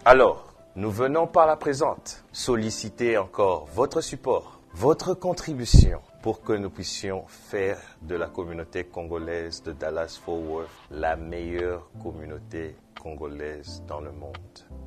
Alors, nous venons par la présente solliciter encore votre support, votre contribution pour que nous puissions faire de la communauté congolaise de Dallas-Fort Worth la meilleure communauté congolaise dans le monde.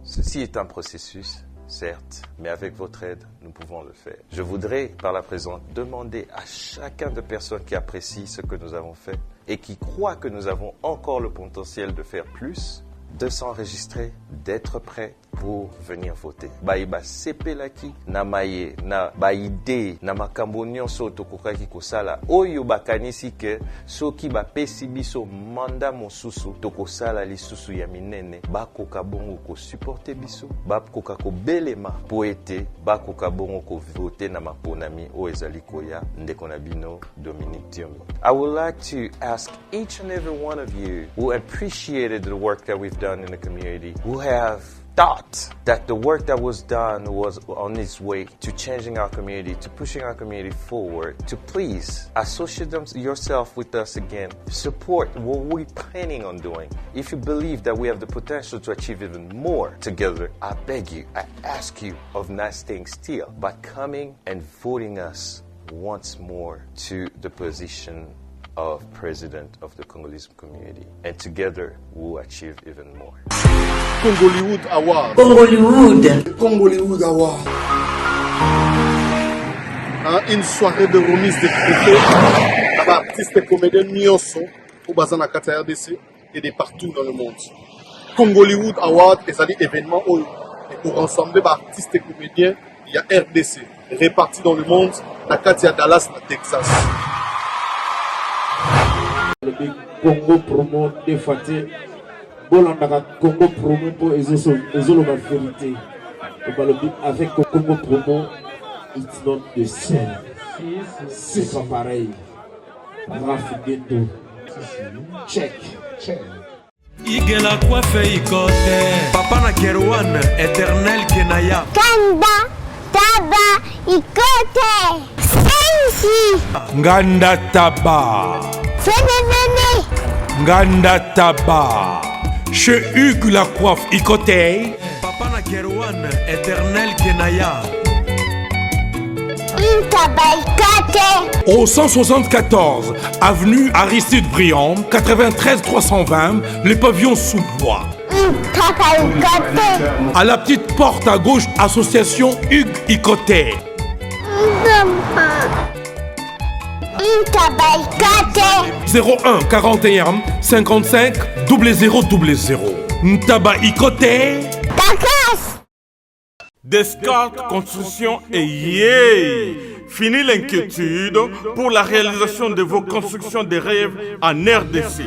Ceci est un processus, certes, mais avec votre aide, nous pouvons le faire. Je voudrais, par la présente, demander à chacun de personnes qui apprécient ce que nous avons fait et qui croient que nous avons encore le potentiel de faire plus, de s'enregistrer, d'être prêt pour venir voter. Baïba sepelaki na maye na baide na makambo nyonso tokokaki kosala oyo bakanisi ke soki bapesi biso manda mosusu tokosala lisusu ya minene bakoka bongo ko supporter biso bakoka ko belema po ete bakoka bongo ko voter na maponami o ezali koya ndeko na bino Dominique Diomi. I would like to ask each and every one of you who appreciated the work that we've done in the community, who have thought that the work that was done was on its way to changing our community, to pushing our community forward, to please associate yourself with us again, support what we're planning on doing. If you believe that we have the potential to achieve even more together, I beg you, I ask you of not staying still, but coming and voting us once more to the position of President of the Congolese community. And together, we'll achieve even more. Congollywood Award. Congollywood Award. Une soirée de remise de trophées par artistes et comédiens nyonso au bazan à Kata RDC et de partout dans le monde. Congollywood Award est un événement où pour rassembler par artistes et comédiens, il y a RDC répartis dans le monde, à Kata Dallas, à Texas. Le Congo promo défaté. Bolanda Congo promo pour ezolo ma vérité. Avec Congo promo, it's not the same. C'est pas pareil. Rafideto. Check. Igela coiffe ikote. Papa na Kerouan, éternel Kenaya. Kanda, taba, ikote. Sensi. Nganda taba. Fenenene. Nganda taba. Chez Hugues la coiffe Ikote. Papa na Kerouan, éternel Kenaya. Au 174 avenue Aristide Briand, 93 320, les pavillons sous bois. À la petite porte à gauche, association Hugues Ikote. 01 41 55 0000. Ntaba Ikote. Descartes Construction et yeah! Fini l'inquiétude pour la réalisation de vos constructions de rêves en RDC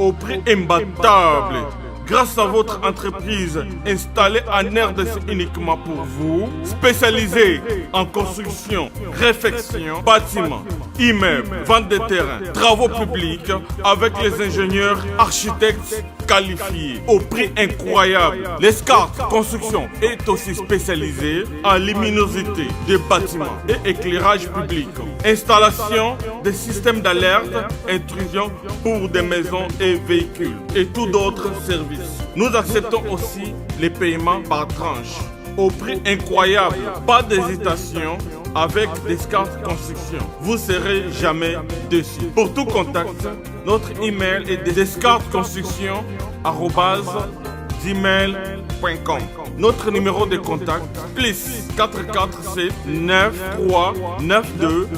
au prix imbattable. Grâce à votre entreprise installée en RDC uniquement pour vous, spécialisée en construction, réfection, bâtiments, immeubles, vente de terrains, travaux publics, avec les ingénieurs architectes qualifiés au prix incroyable. Descartes Construction est aussi spécialisée en luminosité des bâtiments et éclairage public, installation des systèmes d'alerte, intrusion pour des maisons et véhicules et tout d'autres services. Nous acceptons aussi les paiements par tranche au prix incroyable. Pas d'hésitation avec Descartes Construction. Vous serez jamais déçus. Pour tout contact, notre email est descartesconstruction@gmail.com. Notre numéro de contact plus 447 93 92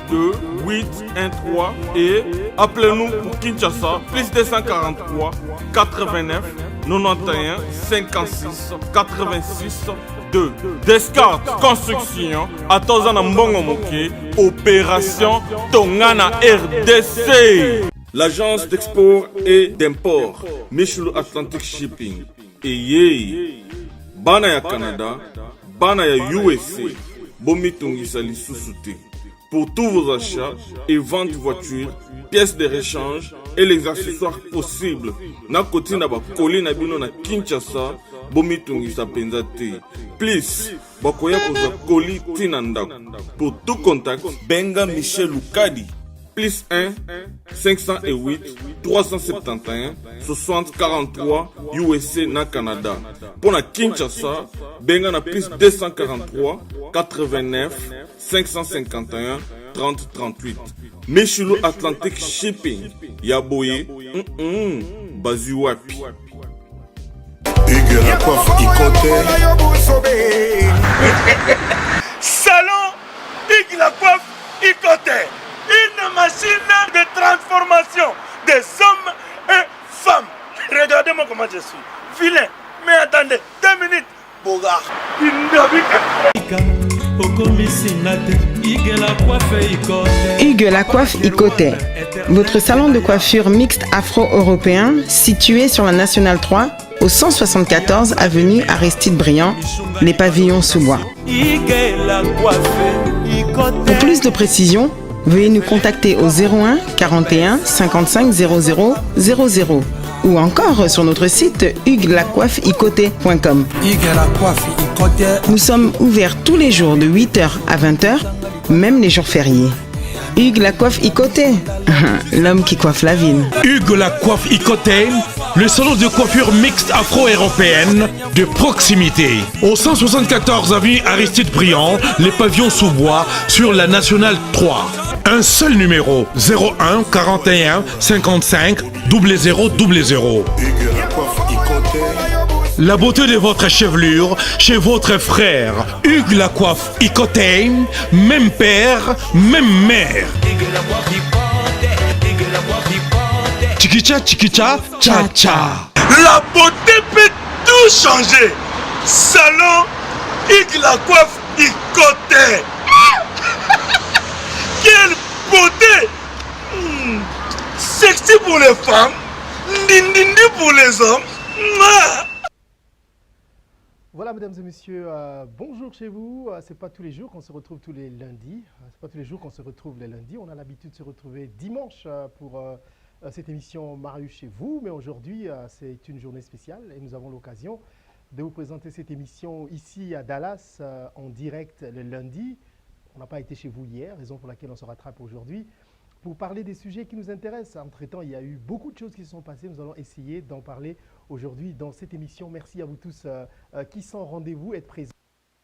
82 813 et appelez-nous pour Kinshasa plus 243 89 91 56 86 2. Descartes Construction à Tozana Mbongo Moké, opération Tongana RDC. L'agence d'export et d'import Michel Atlantic Shipping et yé bana ya Canada, bana ya USA, bomi tongisa lisusu te. Pour tous vos achats et ventes de voitures, pièces de rechange et les accessoires possibles. Na koti na ba koli na bino na Kinshasa, bomi tongisa penza te. Please, bakoya koza koli tina ndako. Pour tout contact, benga Michel Lukadi plus 1 508 371 60 43 USA na Canada. Pour na Kinshasa, benga na plus 243 89 551 30 38. Meshulu Atlantic Shipping, Yaboye, Bazu wapi. Hugues la coiffe Salon Hugues la coiffe Icoté. Une machine de transformation des hommes et femmes. Regardez-moi comment je suis. Vilain. Mais attendez, 2 minutes. Bogart. Hugues la coiffe Icoté. Votre salon de coiffure mixte afro-européen situé sur la Nationale 3 au 174 avenue Aristide Briand, les pavillons sous bois. Pour plus de précisions, veuillez nous contacter au 01 41 55 00 00 ou encore sur notre site hugueslacoiffeicoté.com. Nous sommes ouverts tous les jours de 8h à 20h, même les jours fériés. Hugues la coiffe Icoté, l'homme qui coiffe la ville. Hugues la coiffe Icoté, le salon de coiffure mixte afro-européenne de proximité. Au 174 avenue Aristide Briand, les pavillons sous bois sur la Nationale 3. Un seul numéro, 01 41 55 00 00. La beauté de votre chevelure chez votre frère. Hugues la coiffe Icoté, même père, même mère. Chikicha, chikicha, cha cha. La beauté peut tout changer. Salon Hugues la coiffe Icoté. Quelle beauté! Sexy pour les femmes, dindindi pour les hommes. Voilà, mesdames et messieurs, bonjour chez vous. C'est pas tous les jours qu'on se retrouve tous les lundis. C'est pas tous les jours qu'on se retrouve les lundis. On a l'habitude de se retrouver dimanche pour cette émission Marius chez vous. Mais aujourd'hui, c'est une journée spéciale et nous avons l'occasion de vous présenter cette émission ici à Dallas en direct le lundi. On n'a pas été chez vous hier, raison pour laquelle on se rattrape aujourd'hui pour parler des sujets qui nous intéressent. Entre-temps, il y a eu beaucoup de choses qui se sont passées. Nous allons essayer d'en parler aujourd'hui dans cette émission. Merci à vous tous qui sont au rendez-vous, être présents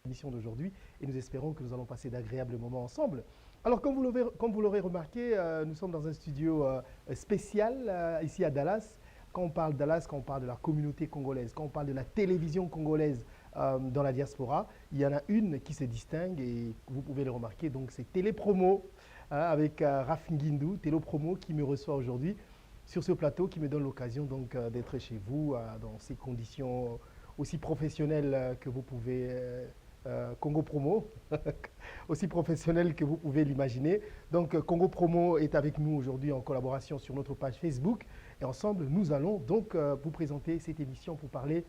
dans l'émission d'aujourd'hui. Et nous espérons que nous allons passer d'agréables moments ensemble. Alors, comme vous l'aurez remarqué, nous sommes dans un studio spécial ici à Dallas. Quand on parle de Dallas, quand on parle de la communauté congolaise, quand on parle de la télévision congolaise dans la diaspora, il y en a une qui se distingue et vous pouvez le remarquer. Donc, c'est Télépromo avec Raf Nguindou, Télépromo qui me reçoit aujourd'hui sur ce plateau, qui me donne l'occasion donc d'être chez vous dans ces conditions aussi professionnelles que vous pouvez, Congo Promo, aussi professionnelles que vous pouvez l'imaginer. Donc Congo Promo est avec nous aujourd'hui en collaboration sur notre page Facebook et ensemble nous allons donc vous présenter cette émission pour parler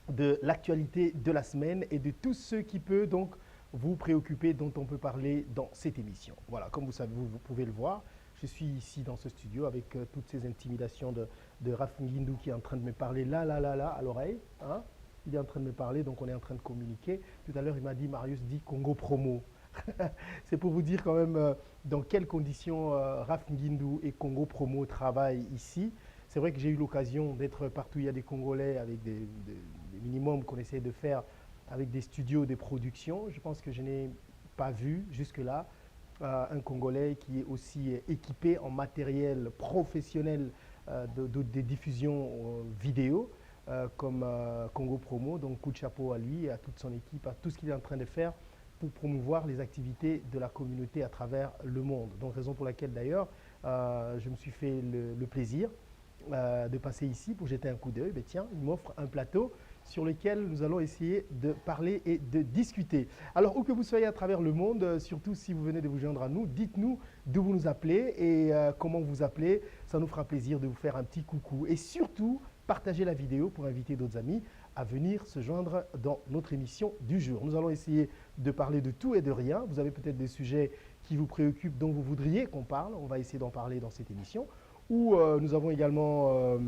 de l'actualité de la semaine et de tout ce qui peut donc vous préoccuper, dont on peut parler dans cette émission. Voilà, comme vous savez, vous pouvez le voir, je suis ici dans ce studio avec toutes ces intimidations de Raf Nguindou qui est en train de me parler là, à l'oreille. Hein? Il est en train de me parler, donc on est en train de communiquer. Tout à l'heure, il m'a dit, Marius dit Congo Promo. C'est pour vous dire quand même dans quelles conditions Raf Nguindou et Congo Promo travaillent ici. C'est vrai que j'ai eu l'occasion d'être partout, il y a des Congolais avec des minimums qu'on essaie de faire avec des studios de production. Je pense que je n'ai pas vu jusque-là un Congolais qui est aussi équipé en matériel professionnel de diffusion vidéo comme Congo Promo. Donc coup de chapeau à lui, à toute son équipe, à tout ce qu'il est en train de faire pour promouvoir les activités de la communauté à travers le monde. Donc raison pour laquelle d'ailleurs je me suis fait le plaisir de passer ici pour jeter un coup d'œil. Ben tiens, il m'offre un plateau sur lequel nous allons essayer de parler et de discuter. Alors, où que vous soyez à travers le monde, surtout si vous venez de vous joindre à nous, dites-nous d'où vous nous appelez et comment vous appelez. Ça nous fera plaisir de vous faire un petit coucou. Et surtout, partagez la vidéo pour inviter d'autres amis à venir se joindre dans notre émission du jour. Nous allons essayer de parler de tout et de rien. Vous avez peut-être des sujets qui vous préoccupent, dont vous voudriez qu'on parle. On va essayer d'en parler dans cette émission. Ou nous avons également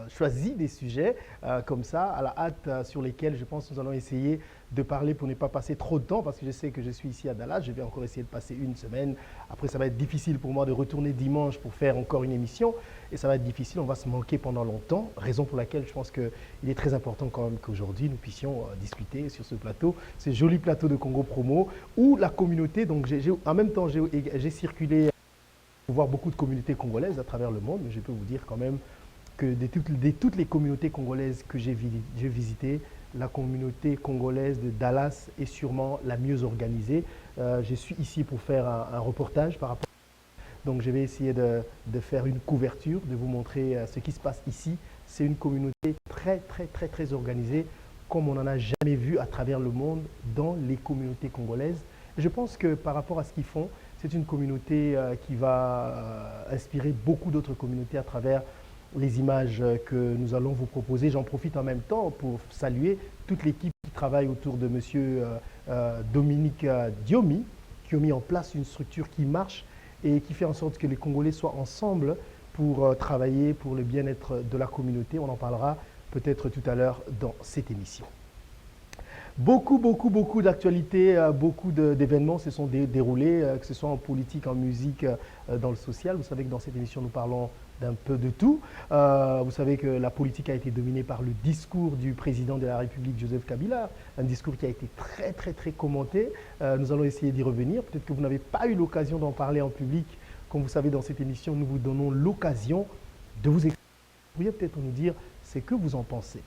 choisi des sujets comme ça, à la hâte, sur lesquels je pense que nous allons essayer de parler pour ne pas passer trop de temps, parce que je sais que je suis ici à Dallas, je vais encore essayer de passer une semaine. Après, ça va être difficile pour moi de retourner dimanche pour faire encore une émission, et ça va être difficile, on va se manquer pendant longtemps, raison pour laquelle je pense qu'il est très important quand même qu'aujourd'hui nous puissions discuter sur ce plateau, ce joli plateau de Congo Promo, où la communauté, donc en même temps j'ai circulé pour voir beaucoup de communautés congolaises à travers le monde, mais je peux vous dire quand même que de toutes les communautés congolaises que j'ai visitées, la communauté congolaise de Dallas est sûrement la mieux organisée. Je suis ici pour faire un reportage par rapport. Donc je vais essayer de faire une couverture, de vous montrer ce qui se passe ici. C'est une communauté très organisée, comme on n'en a jamais vu à travers le monde dans les communautés congolaises. Et je pense que par rapport à ce qu'ils font, c'est une communauté qui va inspirer beaucoup d'autres communautés à travers les images que nous allons vous proposer. J'en profite en même temps pour saluer toute l'équipe qui travaille autour de M. Dominique Diomi, qui a mis en place une structure qui marche et qui fait en sorte que les Congolais soient ensemble pour travailler pour le bien-être de la communauté. On en parlera peut-être tout à l'heure dans cette émission. Beaucoup d'actualités, beaucoup d'événements se sont déroulés, que ce soit en politique, en musique, dans le social. Vous savez que dans cette émission, nous parlons d'un peu de tout. Vous savez que la politique a été dominée par le discours du président de la République, Joseph Kabila, un discours qui a été très commenté. Nous allons essayer d'y revenir. Peut-être que vous n'avez pas eu l'occasion d'en parler en public. Comme vous savez, dans cette émission, nous vous donnons l'occasion de vous exprimer. Vous pourriez peut-être nous dire ce que vous en pensez.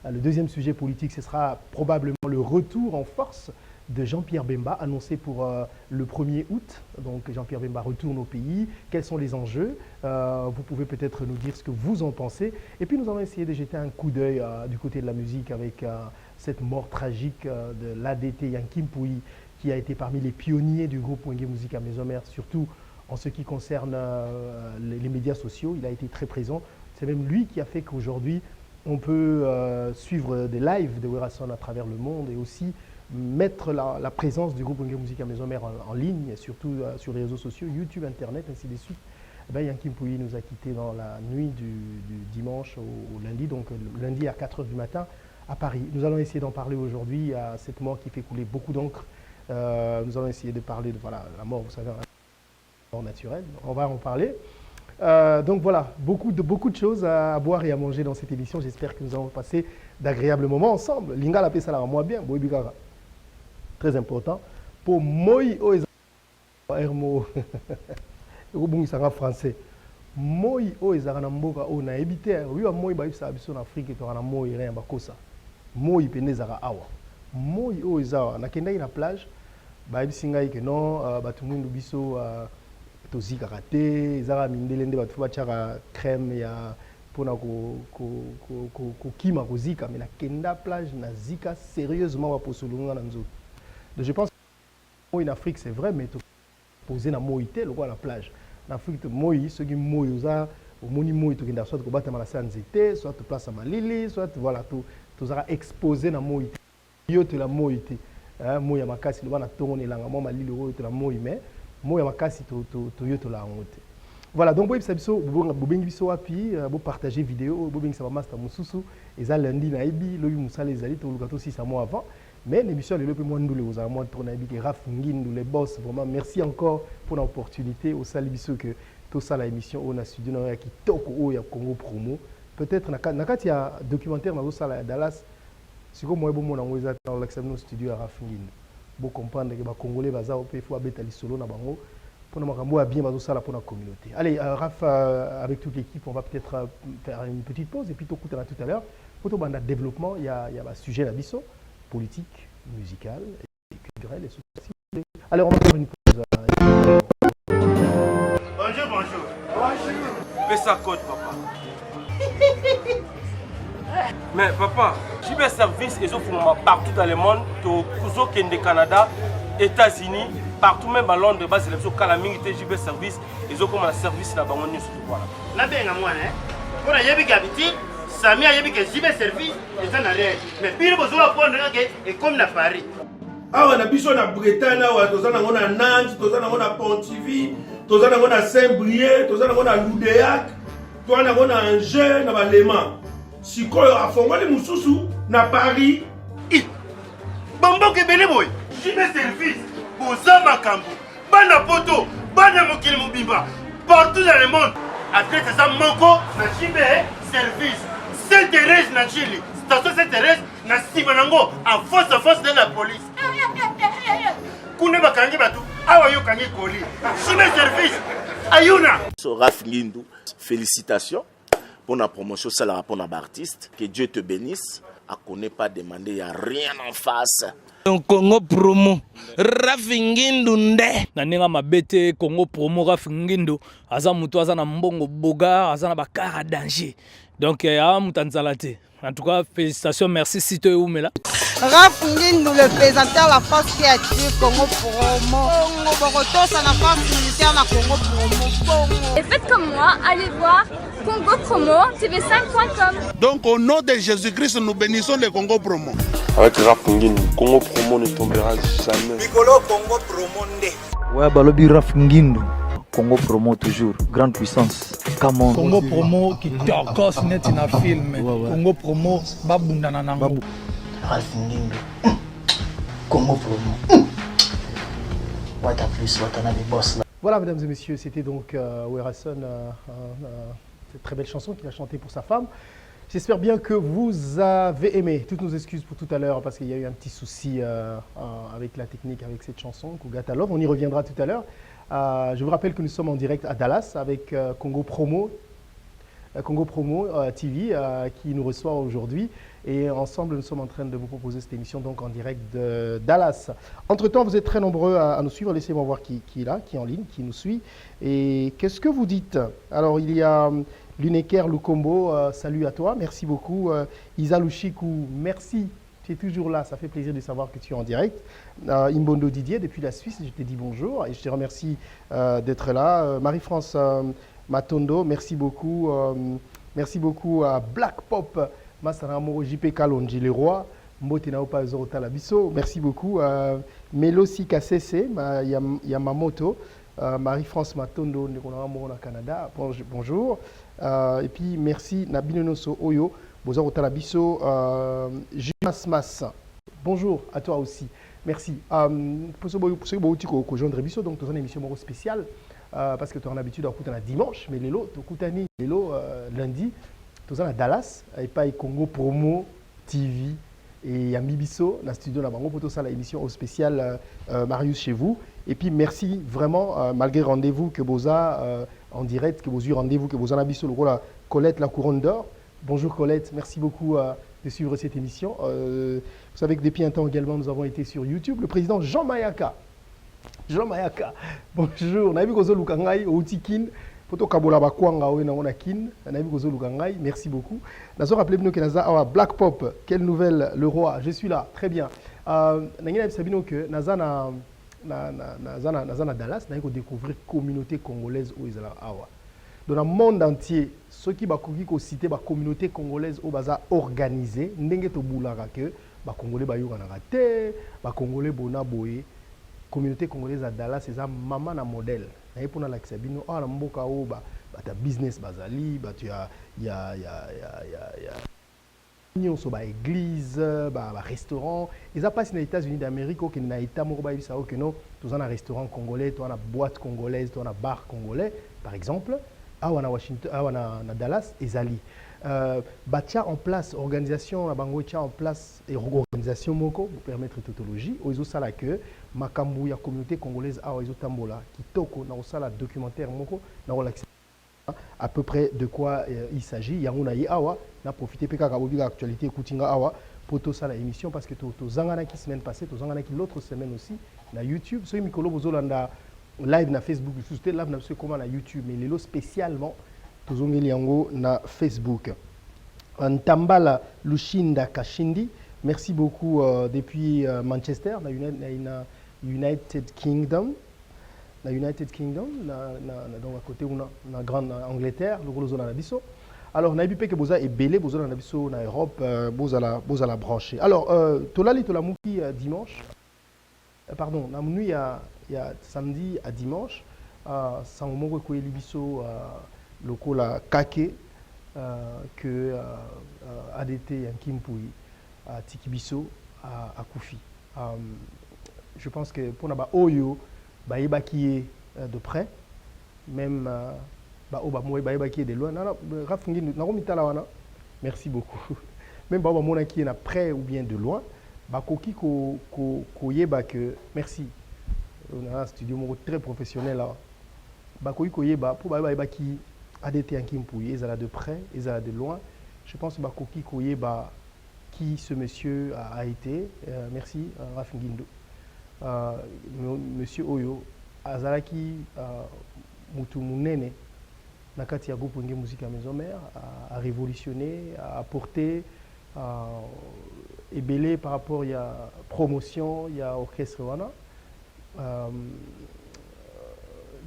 Le deuxième sujet politique, ce sera probablement le retour en force de Jean-Pierre Bemba, annoncé pour le 1er août. Donc Jean-Pierre Bemba retourne au pays. Quels sont les enjeux? Vous pouvez peut-être nous dire ce que vous en pensez. Et puis nous allons essayer de jeter un coup d'œil du côté de la musique avec cette mort tragique de l'ADT Yankim Pouy, qui a été parmi les pionniers du groupe Wenge Musique à Maisonneuve, surtout en ce qui concerne les médias sociaux. Il a été très présent. C'est même lui qui a fait qu'aujourd'hui, on peut suivre des lives de Werason à travers le monde et aussi mettre la présence du groupe Wenge Musique à Maisonneuve en ligne, surtout sur les réseaux sociaux, YouTube, Internet, ainsi de suite. Yankim Pouy nous a quittés dans la nuit du dimanche au lundi, donc lundi à 4h du matin à Paris. Nous allons essayer d'en parler aujourd'hui à cette mort qui fait couler beaucoup d'encre. Nous allons essayer de parler de la mort, vous savez, la mort naturelle. On va en parler. Donc voilà, beaucoup de choses à boire et à manger dans cette émission. J'espère que nous allons passer d'agréables moments ensemble. Lingala pe ça moi bien, boy bigara. Très important. Pour moi, hermo, bon ça français. Moi, ezara na mboka o na ebiter. Oui, moi ba isa biso na Afrique to na moi rien ba kosa. Moi penezara awa. Moi ezara na kenda na plage. Ba bisinga que non, ba tout monde biso tozi karaté, ezara mindelende ba tuba chaka crème ya pona ko kima ko zika mais na kenda plage na zika sérieusement wa posolunga na nzo. Donc je pense que en Afrique c'est vrai mais poser na moïté le quoi la plage. En Afrique moï ceux qui moï oza au moni moï to kenda soit ko bata na sanzete, soit to place à malili, soit voilà to zara exposé na moïté. Yo te la moïté. Moï ya makasi le bana tongo elanga mo malili o te la moï mais moï ya makasi to yo to la ngote. Voilà, donc boyebi biso bobengi biso wapi bo partager vidéo bobengi sa master mususu eza lundi na ebi lobi musala ezali to lukato 6 mois avant mais l'émission le pe moi ndule oza moi to na ebi ke Raf Ngindu les boss vraiment merci encore pour l'opportunité au sali biso que to sala émission au na studio na ya kitoko o ya Congo Promo peut-être na kati ya documentaire na sala ya Dallas siko moi bo mona ngoza dans l'examen studio ya Raf Ngindu bo comprendre que ba congolais baza o pe fo abeta lisolo na bango pour nous bien pour la communauté. Allez, Raph, avec toute l'équipe, on va peut-être faire une petite pause et puis tout à l'heure. Pour tout le développement, il y a un sujet à biso, politique, musical, et culturel et social. Alors, on va faire une pause. Bonjour. Fais ça code, papa. Mais papa, j'ai des services et partout dans le monde, au Canada, États-Unis, partout même à Londres, c'est les calamité, j'ai des services, ils ont comme un service là-bas, on est sur tout voilà. Là bien à moi, hein. Pour la yébi habitude, Samy a yébi que j'ai des services, et ça n'a rien. Mais puis le besoin de prendre et comme à Paris. Ah on a besoin de Bretagne, on a Nantes, on a Pontivy, on a Saint-Brieuc, on a Loudéac. toi na kona anje na balema sikoyo afongoli mususu na Paris bamboka ebele boye jibe service boza makambo bana poto bana mokili mobimba partout dans le monde adresse eza moko na jibe service Sainte-Thérèse na Chili station Sainte-Thérèse na nsima nango en face de la police kuna bakangi bato awa yokangi koli jibe service ayuna Raf Ngindu, félicitations pour la promotion, c'est la rapport d'artiste. Que Dieu te bénisse. À connaît pas demander, il n'y a rien en face. Congo promo Raf Ngindu nde naninga mabete Congo promo Raf Ngindu aza mutu aza na mbongo boga aza na bakara danger donc a mutanzala te. En tout cas, félicitations, merci Sito et Oumela. Raf Ngindu, le présentateur la force créative Congo Promo. Congo Boroto, ça n'a pas militaire na Congo Promo. Et faites comme moi, allez voir Congo Promo, tv5.com. Donc au nom de Jésus-Christ, nous bénissons le Congo Promo. Avec Raf Ngindu, Congo Promo ne tombera jamais. Piccolo Congo Promo nde. Ouais, Balobi Raf Ngindu. Congo Promo toujours, grande puissance. Come Congo Promo qui torcos net in a film. Congo Promo babundana nango. Raf Ngindu. Congo Promo. What a plus, what a nabi boss là. Voilà, mesdames et messieurs, c'était donc Werason, cette très belle chanson qu'il a chantée pour sa femme. J'espère bien que vous avez aimé. Toutes nos excuses pour tout à l'heure parce qu'il y a eu un petit souci avec la technique, avec cette chanson, Kougata Love. On y reviendra tout à l'heure. Je vous rappelle que nous sommes en direct à Dallas avec Congo Promo TV qui nous reçoit aujourd'hui. Et ensemble, nous sommes en train de vous proposer cette émission donc en direct de Dallas. Entre-temps, vous êtes très nombreux à nous suivre. Laissez-moi voir qui est là, qui est en ligne, qui nous suit. Et qu'est-ce que vous dites? Alors, il y a Luneker Lukombo, salut à toi, merci beaucoup. Isa Lushikou, merci, tu es toujours là, ça fait plaisir de savoir que tu es en direct. Imbondo Didier, depuis la Suisse, je te dis bonjour et je te remercie d'être là. Marie-France Matondo, merci beaucoup. Merci beaucoup à Black Pop, Masaramoro JP Kalonji, les rois. Mbotenao Zorota Labiso, merci beaucoup. Melosi Kasese, Yamamoto, Marie-France Matondo, au Canada, bonjour. Et puis merci Nabinonoso Oyo, Bozorota Labiso, Jumas Mas, bonjour à toi aussi. Merci. Pour ce que vous joindre Bisso, donc tu as une émission spéciale parce que tu as l'habitude d'écouter un dimanche, mais les lots, tu écoutes lundi, tu as à Dallas, et pas Congo Promo TV. Et Yambi Bisso, dans le studio, pour tout ça, l'émission spéciale Marius chez vous. Et puis merci vraiment, malgré rendez-vous que vous avez en direct, que vous avez rendez-vous, que vous en avez Bisso, le rôle à Colette, la couronne d'or. Bonjour Colette, merci beaucoup de suivre cette émission. Vous savez que depuis un temps également, nous avons été sur YouTube. Le président Jean Mayaka. Jean Mayaka, bonjour. On a vu que vous avez Lukangai, au Tikin. Merci beaucoup. Nous avons rappelé que Black Pop, quelle nouvelle, le roi, je suis là, très bien. Nous avons que nous avons Dallas, nous avons découvert la communauté congolaise au Israël. Dans le monde entier, ceux qui ont cité la communauté congolaise au Baza organisée, nous avons que les Congolais sont Congolais bonaboé. Communauté congolaise à Dallas, c'est un maman na modèle. Et pour la Sabino, ah, mboka o ba ta business bazali, ba tu as union so ba église, ba restaurant. Ils a passé aux États-Unis d'Amérique que na état mo ba bisa que non, tous un restaurant congolais, tu as une boîte congolaise, tu as un bar congolais par exemple. Ah wana Washington, ah wana na Dallas ezali. Batia en place organisation la bango tia en place et organisation moko pour permettre tautologie oizo sala que makambu ya communauté congolaise a oizo tambola kitoko na osala documentaire moko na relaxer à peu près de quoi il s'agit yango na ye awa na profiter pe kaka bobi actualité kutinga awa pour to sala émission parce que to zangana ki semaine passée to zangana ki l'autre semaine aussi na YouTube so mikolo bozolanda live na Facebook c'était live na ce comment na YouTube mais lelo spécialement tozongeli yango na Facebook. Ntambala Lushinda Kashindi, merci beaucoup depuis Manchester, na United Kingdom. Na United Kingdom, donc à côté on a grande Angleterre, le gros zone na biso. Alors na bipé que boza est belé, boza na biso na Europe, boza la brancher. Alors tolali tolamuki dimanche. Pardon, na nuit il y a samedi à dimanche, sans moment ko libiso lokola kake que ADT Yankimpui à Tikibiso à Koufi. Je pense que pour Naba Oyo, Baïba qui est de près, même Baoba Baïba qui est de loin. Merci beaucoup. Même Baoba Mona qui est de près ou bien de loin, Bakoki Koyeba que merci. On a un studio très professionnel là. Bakoki Koyeba pour Baïba qui ADT Yankimpui, ils sont de près, ils sont de loin. Je pense que Bakoki Koyeba qui ce monsieur a été. Merci Rafingindo. Monsieur Oyo azalaki mutu munene nakati ya groupe Nge Musique à Maison Mère a révolutionné, a apporté ebele par rapport à promotion, il y a orchestre wana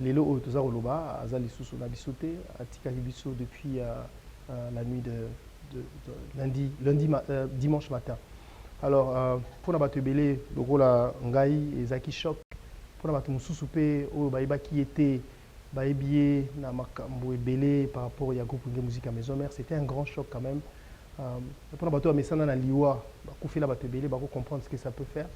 lelo oyo toza koloba azali susu na bisote atikaki biso depuis la nuit de dimanche matin. Alors, pour na bato ebele lokola ngai ezaki choc pour na bato mosusu pe oyo bayeba qui était bayebiye na makambo ebele par rapport ya groupe Nge Musique à Maison Mère, c'était un grand choc quand même. Pour na bato amesana na liwa bakufela bato ebele bako comprendre ce que ça peut faire.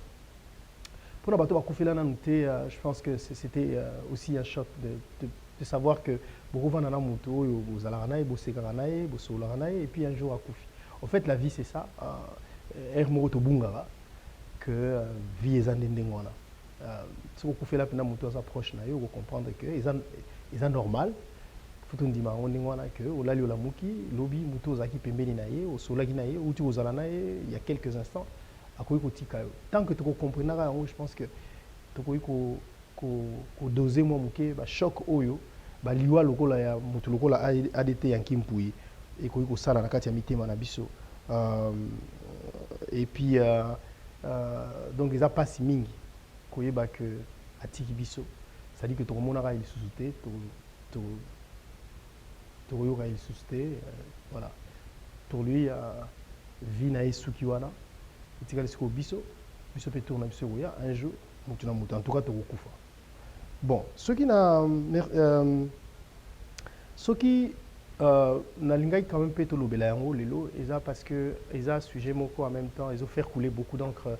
Pour na bato bakufela na nute, je pense que c'était aussi un choc de savoir que beaucoup vana na mutu oyo bozalaka naye bosekaka naye bosolaka naye et puis un jour akufi. En fait, la vie c'est ça. Ermoro bungara que vie est ndengwana si vous pouvez la peine moto sa proche na yo vous comprendre que ils normal faut on dit ma ndengwana que olali olamuki lobi moto zaki pembeni na ye osolaki na ye ou tu ozala na ye il y a quelques instants akoyi kotika yo tant que tu comprendras je pense que tu koyi ko doser moi muke ba choc oyo ba liwa lokola ya moto lokola ADT Yankimpui et koyi ko sala na kati ya mitema na biso. Et puis, donc, ils n'ont pas si mingi. Koyeba que Atiki Biso, ça dit que tout le monde a il sous-souté, tout le monde a il sous-souté, voilà. Pour lui, Vina et Sukiwana, il y a des Biso, Biso peut tourner un jour, en tout cas, tu vas. Bon, ce qui nalingai quand même peut lobela yango lelo eza parce que eza sujet moko en même temps ils ont fait couler beaucoup d'encre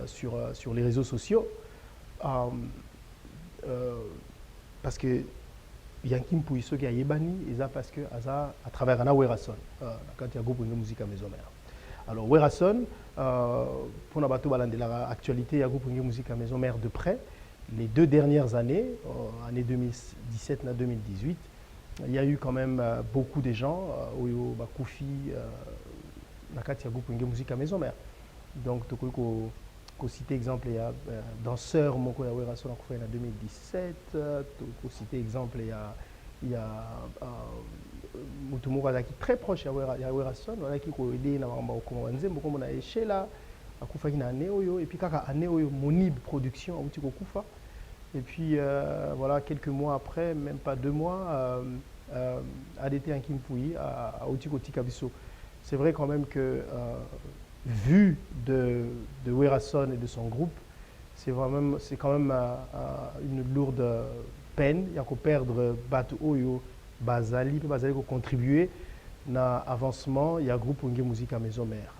sur les réseaux sociaux parce que Yankimpui soki ayebani eza parce que eza à travers un Werason quand il y a groupe Nge Musique à Maison Mère. Alors Werason pour na bato balandela actualité ya groupe Nge Musique à Maison Mère de près les 2 dernières années année 2017 na 2018. Il y a eu quand même beaucoup de gens, Oyo Bakoufi, Nakatia Groupe Nge Musique à Maison Mère. Donc, tu peux citer exemple, il y a danseur Moko ya Werason en 2017, tu peux citer exemple, il y a Mutumura qui très proche à Werason, qui a aidé na Komanze, Moko na Echela, Akufa qui na Neoyo, et puis Kaka Aneoyo Monib Production, Outi Kokufa. Et puis, voilà, quelques mois après, même pas 2 mois, ADT Yankimpui à Otikoti Kabiso. C'est vrai quand même que, vu de Werason et de son groupe, c'est quand même une lourde peine. Il y a qu'à perdre Batu Oyo, Bazali ko contribuer à l'avancement. Il y a un groupe Nge Musique à Maison Mère.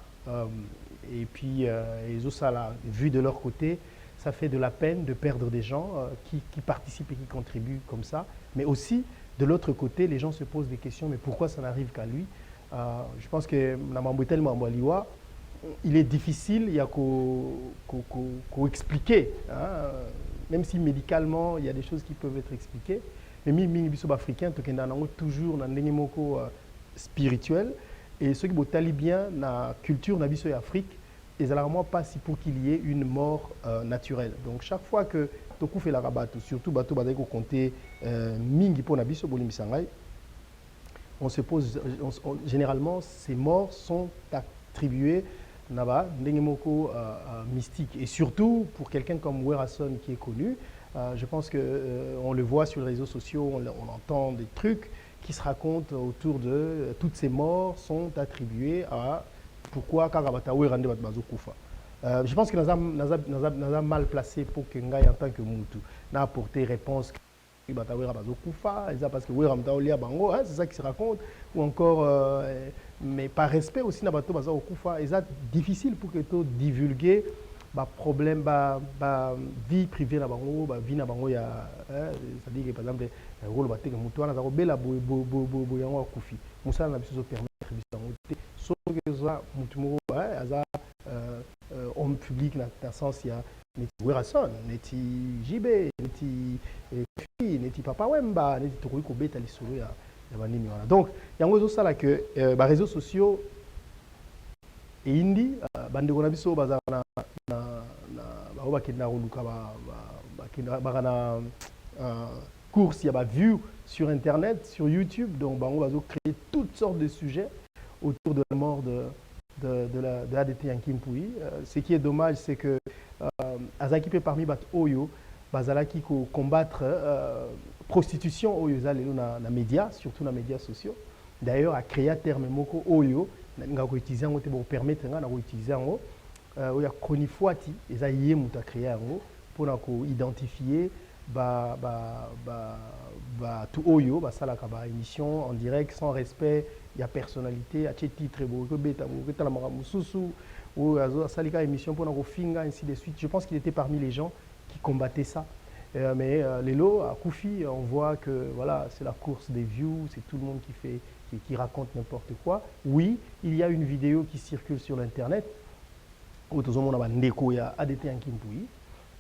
Et puis, ils ont ça là, vu de leur côté. Ça fait de la peine de perdre des gens qui participent et qui contribuent comme ça. Mais aussi, de l'autre côté, les gens se posent des questions, mais pourquoi ça n'arrive qu'à lui? Je pense que il est difficile, il y a qu'à expliquer. Même si médicalement, il y a des choses qui peuvent être expliquées. Mais les biso africains, toujours dans le spirituel. Et ceux qui sont bien dans la culture de l'Afrique, et généralement pas si pour qu'il y ait une mort naturelle. Donc chaque fois que Toku fait la rabat, surtout Bato Badeko compter Mingi pour Nabiso Bolimisangai, on se pose, généralement ces morts sont attribuées Naba, Ndengemoko mystique. Et surtout pour quelqu'un comme Werason qui est connu, je pense qu'on le voit sur les réseaux sociaux, on entend des trucs qui se racontent autour de toutes ces morts sont attribuées à pourquoi Karabata Werande Batbazo Koufa. Je pense que nous avons mal placé pour que Ngai en tant que Moutou n'a apporté réponse. parce que c'est ça qui se raconte, ou encore, mais par respect aussi, c'est difficile pour que tu divulguer problème, vie privée, vie c'est-à-dire que par exemple, rôle batte que mutuana za kobela boy yango akufi musala na biso permettre bisango te so que ça mutumo aza homme public na sens ya neti Werason neti JB neti Kofi neti Papa Wemba neti tokoki kobeta lisolo ya banini wana donc yango zo sala que ba réseaux sociaux et indi bandeko na biso baza na ba bakenda koluka ba course, il y a vue sur Internet, sur YouTube, donc on va créer toutes sortes de sujets autour de la mort de ADT Yankimpouyi. Ce qui est dommage, c'est que Azaki peut parmi bat Oyo, Bazalaki combattre prostitution Oyo dans les médias, surtout dans les médias sociaux. D'ailleurs, à créer un terme moko Oyo, on va utiliser pour permettre d'utiliser il y a Konifuati, et ça y est, on a créé pour identifier tout Oyo, ça la émission en direct sans respect, il y a personnalité, à titre ou salika émission pour nous finga ainsi de suite. Je pense qu'il était parmi les gens qui combattaient ça. Mais les lots à Koufi, on voit que voilà, c'est la course des views, c'est tout le monde qui raconte n'importe quoi. Oui, il y a une vidéo qui circule sur l'internet où tout le monde a ndeko ya ADT Yankimpouyi.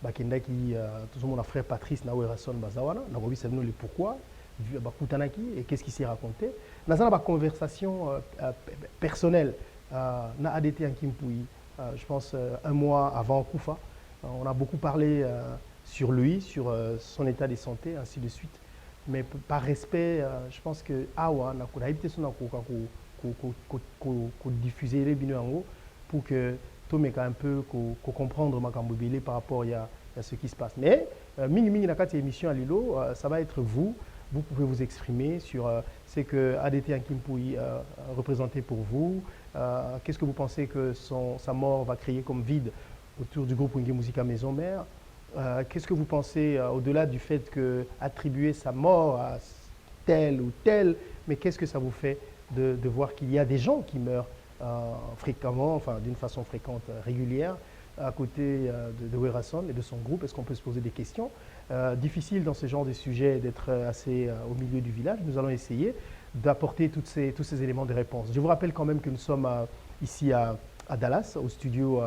Bakenda qui tout mon frère Patrice na Werason bazawana na kobi savons le pourquoi bakutanaki et qu'est-ce qui s'est raconté na ça la conversation personnelle na ADT Yankimpouyi je pense un mois avant Koufa on a beaucoup parlé sur lui sur son état de santé ainsi de suite mais par respect je pense que awa na ko habité son ko diffuser les bino yango pour que un peu comprendre Makambobile par rapport à ce qui se passe. Mais mini na kati émission à Lilo, ça va être vous pouvez vous exprimer sur ce que ADT Yankimpouyi représentait pour vous. Qu'est-ce que vous pensez que sa mort va créer comme vide autour du groupe Wenge Musica Maison Mère? Qu'est-ce que vous pensez au-delà du fait que attribuer sa mort à tel ou tel, mais qu'est-ce que ça vous fait de voir qu'il y a des gens qui meurent fréquemment, enfin d'une façon fréquente, régulière, à côté de Werason et de son groupe? Est-ce qu'on peut se poser des questions? Difficile dans ce genre de sujet d'être assez au milieu du village. Nous allons essayer d'apporter tous ces éléments de réponse. Je vous rappelle quand même que nous sommes ici à Dallas, au studio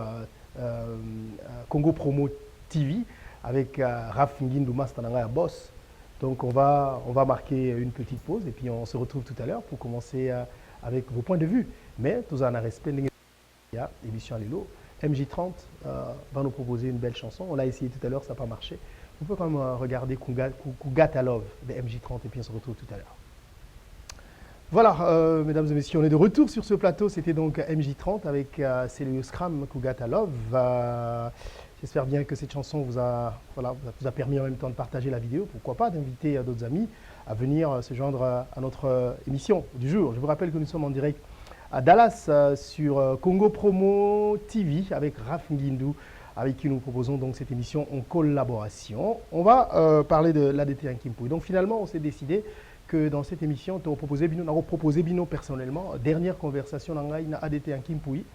Congo Promo TV, avec Raf Ngindou Mastananga Boss. Donc on va marquer une petite pause et puis on se retrouve tout à l'heure pour commencer avec vos points de vue. Mais tout en respect, émission Lilo, MJ30 va nous proposer une belle chanson. On l'a essayé tout à l'heure, ça n'a pas marché. On peut quand même regarder Kugata Love de MJ30 et puis on se retrouve tout à l'heure. Voilà, mesdames et messieurs, on est de retour sur ce plateau. C'était donc MJ30 avec Célio Scram, Kugata Love. J'espère bien que cette chanson vous a permis en même temps de partager la vidéo. Pourquoi pas d'inviter d'autres amis à venir se joindre à notre émission du jour. Je vous rappelle que nous sommes en direct à Dallas sur Congo Promo TV avec Raf Ngindou, avec qui nous proposons donc cette émission en collaboration. On va parler de l'ADT Yankimpouyi. Donc finalement, on s'est décidé que dans cette émission, on a proposé Bino personnellement, dernière conversation dans l'ADT Yankimpouyi,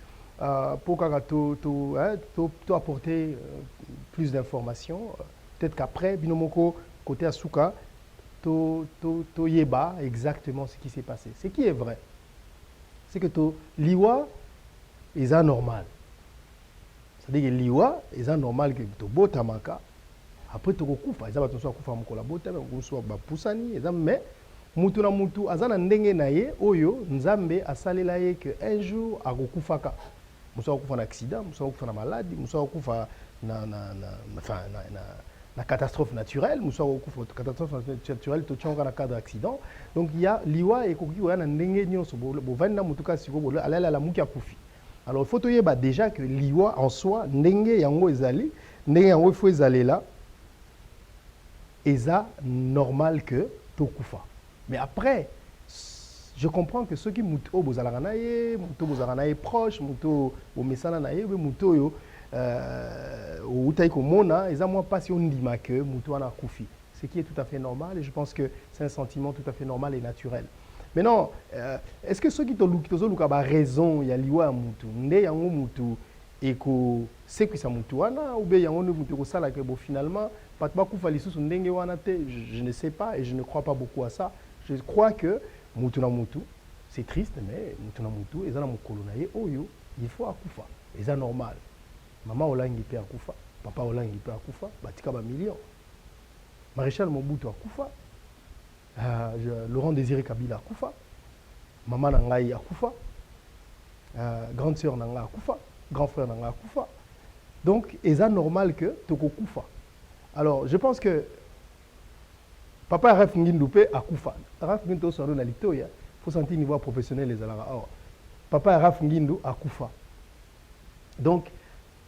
pour apporter plus d'informations. Peut-être qu'après, Bino Moko, côté Asuka, to yeba exactement ce qui s'est passé. Ce qui est vrai, c'est que liwa est anormal. C'est-à-dire que liwa est anormal que to botamaka après to kokufa ezaba to so kufa mukola bota ko so ba pusani mais mutu na mutu azana ndenge na ye oyo nzambe asalela ye que un jour akokufaka muso akufa na accident muso akufa na maladie muso akufa la catastrophe naturelle, catastrophe naturelle, tout dans le cadre d'accident. Donc il y a liwa et koki ou na ndenge nyonso bo vanda mutuka siko bo ala la mukia kufi. Alors il faut déjà que liwa en soi ndenge yango ezali, ndenge yango faut ezali là. Eza normal que to kufa. Mais après je comprends que ceux qui muto bozalaka na ye, muto bozalaka na ye proche, muto bo mesana na ye, muto yo utaiko mona eza moi passion ndima que mutu wana kufi. ce qui est tout à fait normal et je pense que c'est un sentiment tout à fait normal et naturel. Maintenant, est-ce que ceux qui ont raison, il y a liwa mutu, nde yango mutu et que c'est que ça mutu wana ou bien yango mutu ko sala que bon finalement pas kufa lisusu ndenge wana te, je ne sais pas et je ne crois pas beaucoup à ça. Je crois que mutu na mutu, c'est triste mais mutu na mutu ezana mukolo na ye oyo il faut akufa. Et c'est normal. Maman olangi pe akufa, papa olangi pe akufa, batika ba millions. Maréchal Mobutu akufa. Laurent Désiré Kabila akufa, maman nangai akufa, grande sœur nanga akufa, grand frère nanga akufa. Donc, c'est normal que toko kufa. Alors, je pense que papa Raf Ngindoupe akufa. Raf Ngindou soro na litoya, faut sentir niveau professionnel les alara. Alors, papa Raf Ngindou akufa. Donc,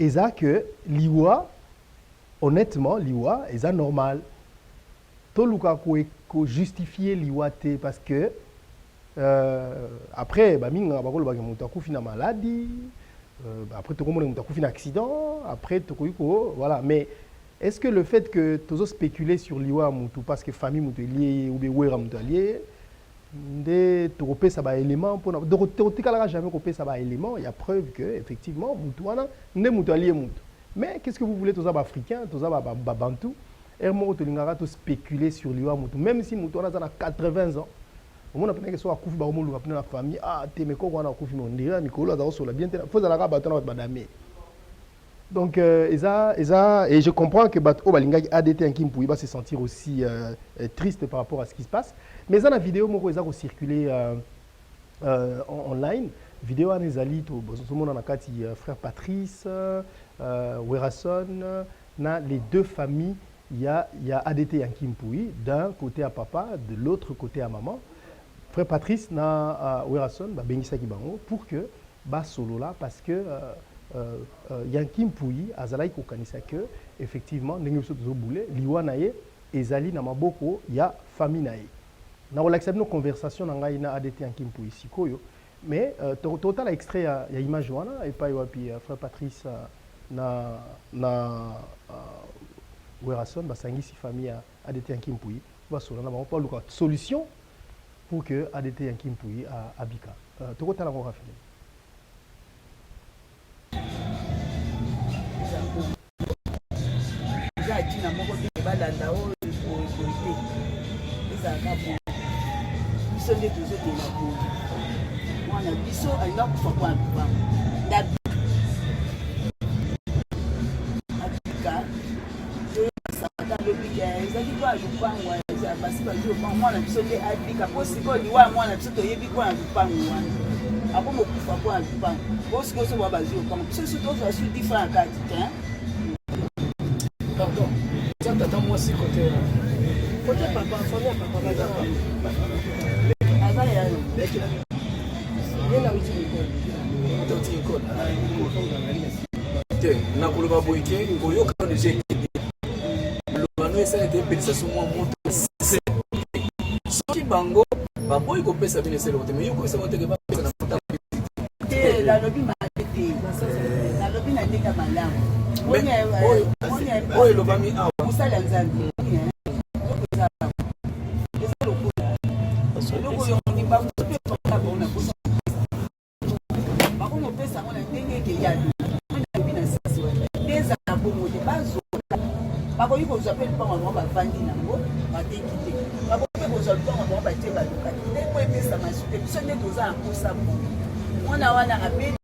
c'est que liwa, honnêtement, liwa, c'est normal. Toluka ko justifier liwate parce que après ba minga ba ko ba mutu akufi na maladie après to komona mutu akufi na accident après to ko voilà mais est-ce que le fait que tozo spéculer sur liwa mutu parce que famille mutu lié ou bien wera mutu lié de to kopé ça ba élément pour to tikala jamais kopé ça ba élément il y a preuve que effectivement mutu wana ne mutu lié mutu mais qu'est-ce que vous voulez toza ba africain toza ba bantou Hermo Tolingara to spéculer sur l'Iwa Moutou. Même si Moutou a 80 ans, au moins on a soit Koufi Baromou ou la famille, ah, Temeko, on a Koufi Mondira, Nicolas, Daoso, bien, faut à la bâton Badame. Donc, et je comprends que Bato Balinga ADT en Kim Pouiba se sentir aussi triste par rapport à ce qui se passe. Mais dans la vidéo, moi, ils ont circulé online. Vidéo à Nezali, tout le monde en a quatre, frère Patrice, Werason, les deux familles. Il y a ADT Yankimpui, d'un côté à papa, de l'autre côté à maman. Frère Patrice na Werason, Bengisa Kibango, pour que bas solo là, parce que Yankimpui, Azalaï Kokanisa que, effectivement, Nenguso Boulé, Liwa Naye, Ezali Namaboko, il y a famille Naye. Nous avons accepté nos conversations dans ADT Yankimpui, Sikoyo, mais total extrait, il y a image Joana, et pas Frère Patrice na Werason, si famille ADT Yankimpui, va sur la solution pour que ADT Yankimpui à Abika. Tu vois, tu as la rafine. Pardon, t'attends moi aussi côté papa, famille bango baboyi kopesa bino eselo te mais yo kopesa moto ke bapesa na mota te la lobi matete la lobi na ndeka malamu oyo lobami awa musala nzambe bakoki kozwa mpe lupango bango bavandi nango bateki te bakoki mpe kozwa lupango bango batie baluka te nde po epesa masu te biso nde toza na mposa bongo mwana wana abeli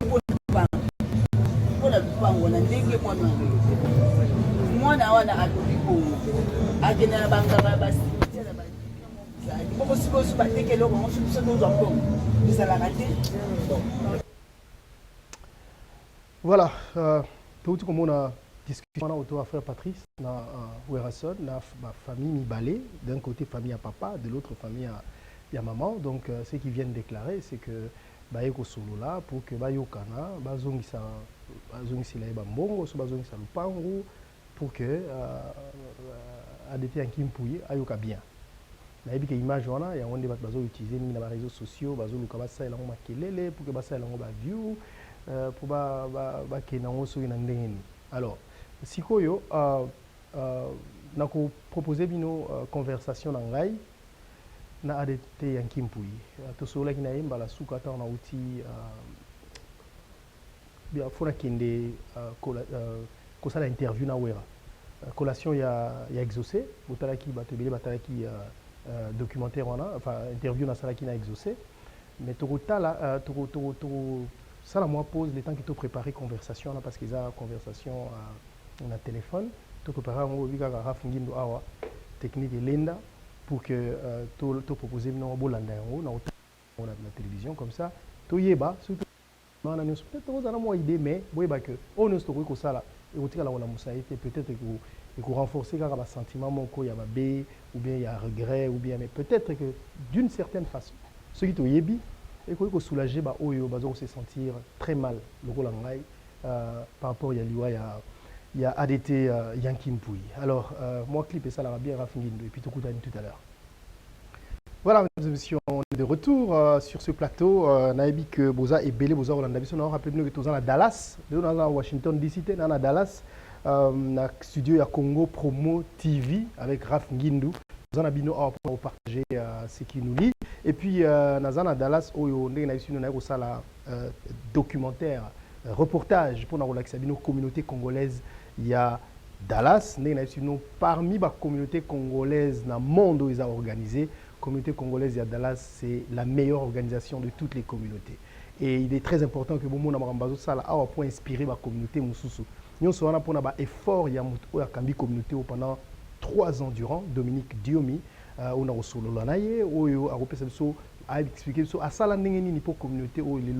mpona lupango na ndenge mwana wana alobi bongo akende na banganga ya basimitiere na bazali moko sikoyo bateki eloko yango biso tozwa mbongo ezalaka te. Voilà, tout comme on a discussion autour de frère Patrice, na Werason, na ma famille Mibalé, d'un côté famille à papa, de l'autre famille à maman. Donc ce qu'ils viennent déclarer, c'est que Bayeko solo là pour que Bayokana, Bazongisa la Bambongo, Bazongisa Lupango, pour que ADT Yankimpui ayoka bien. Na ebi ke image wana ya wonde bazo utiliser ni na réseaux sociaux, bazo luka ça elango makelele pour que ça elango ba view pour ba kenango so ina ndenge. Alors sikoyo nako proposer bino conversation na ngai na ADT Yankimpui to sola kina yemba la suka ta na uti bien fona kende kosala interview na wera collation ya exaucé botalaki batebele batalaki documentaire wana enfin interview na salaki na exaucé mais tokotala ça la moi pose le temps que tu préparer conversation là parce qu'ils a conversation on a téléphone tu préparer on vika ka rafingindo awa technique lenda pour que tu proposer non bolanda yango na télévision comme ça to yeba surtout na news peut-être vous avez moi idée mais boyeba que on ne story ko sala et au tika la wala musaite peut-être que renforcer ka ba sentiment moko ya ba b ou bien il y a regret ou bien mais peut-être que d'une certaine façon ce qui to yebi et qu'on soulager bah oyo bah se sentir très mal le rôle en live par rapport il y a ADT Yankimpui. Alors moi clip et ça la bien Rafingindo et puis tout à l'heure. Voilà mesdames et messieurs, on est de retour sur ce plateau. Naebi que Boza et Belé Boza Rolanda Biso on rappelle nous que tous à Dallas, nous dans Washington DC, dans à Dallas, na studio ya Congo Promo TV avec Rafingindo. Nous en abino pour partager ce qui nous lie. Et puis, Nazana Dallas, on a un documentaire, reportage pour la communauté congolaise. Il y a Dallas, parmi les communautés congolaises dans le monde où ils ont organisé. La communauté congolaise, il y a Dallas, c'est la meilleure organisation de toutes les communautés. Et il est très important que Bomo Namarambazo Sala a pour inspirer la communauté Moussousou. Nous sommes pour un effort, il y a une communauté pendant 3 ans durant, Dominique Diomi. On a reçu le lanaye, on a expliqué à ça la n'engeni pour communauté où les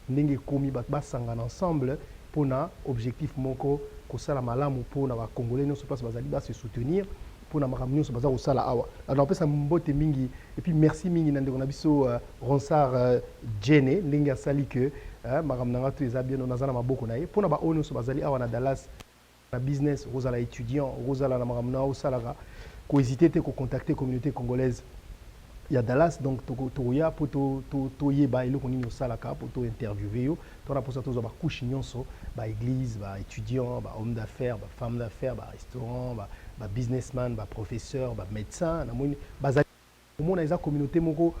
n'engeni commis basangana ensemble pour un objectif moko ko sala malamu pour na ba congolais non se passe bazali ba se soutenir pour na makamnyo se baza ko sala awa. Alors on peut ça mbote mingi et puis merci mingi na ndeko na biso Ronsard Jene ndenge asali que makamnanga to eza bien on azana maboko na ye pour na ba ono se bazali awa na Dallas na business rozala étudiant rozala na makamna o sala ko hésiter te ko contacter communauté congolaise il y a Dallas donc to ya pour to yeba ilo ko nini osala ka pour to interviewer yo to na pour ça to zo ba couche nyonso ba église ba étudiant ba homme d'affaires ba femme d'affaires ba restaurant ba businessman ba professeur ba médecin na moni bazali mona eza communauté moko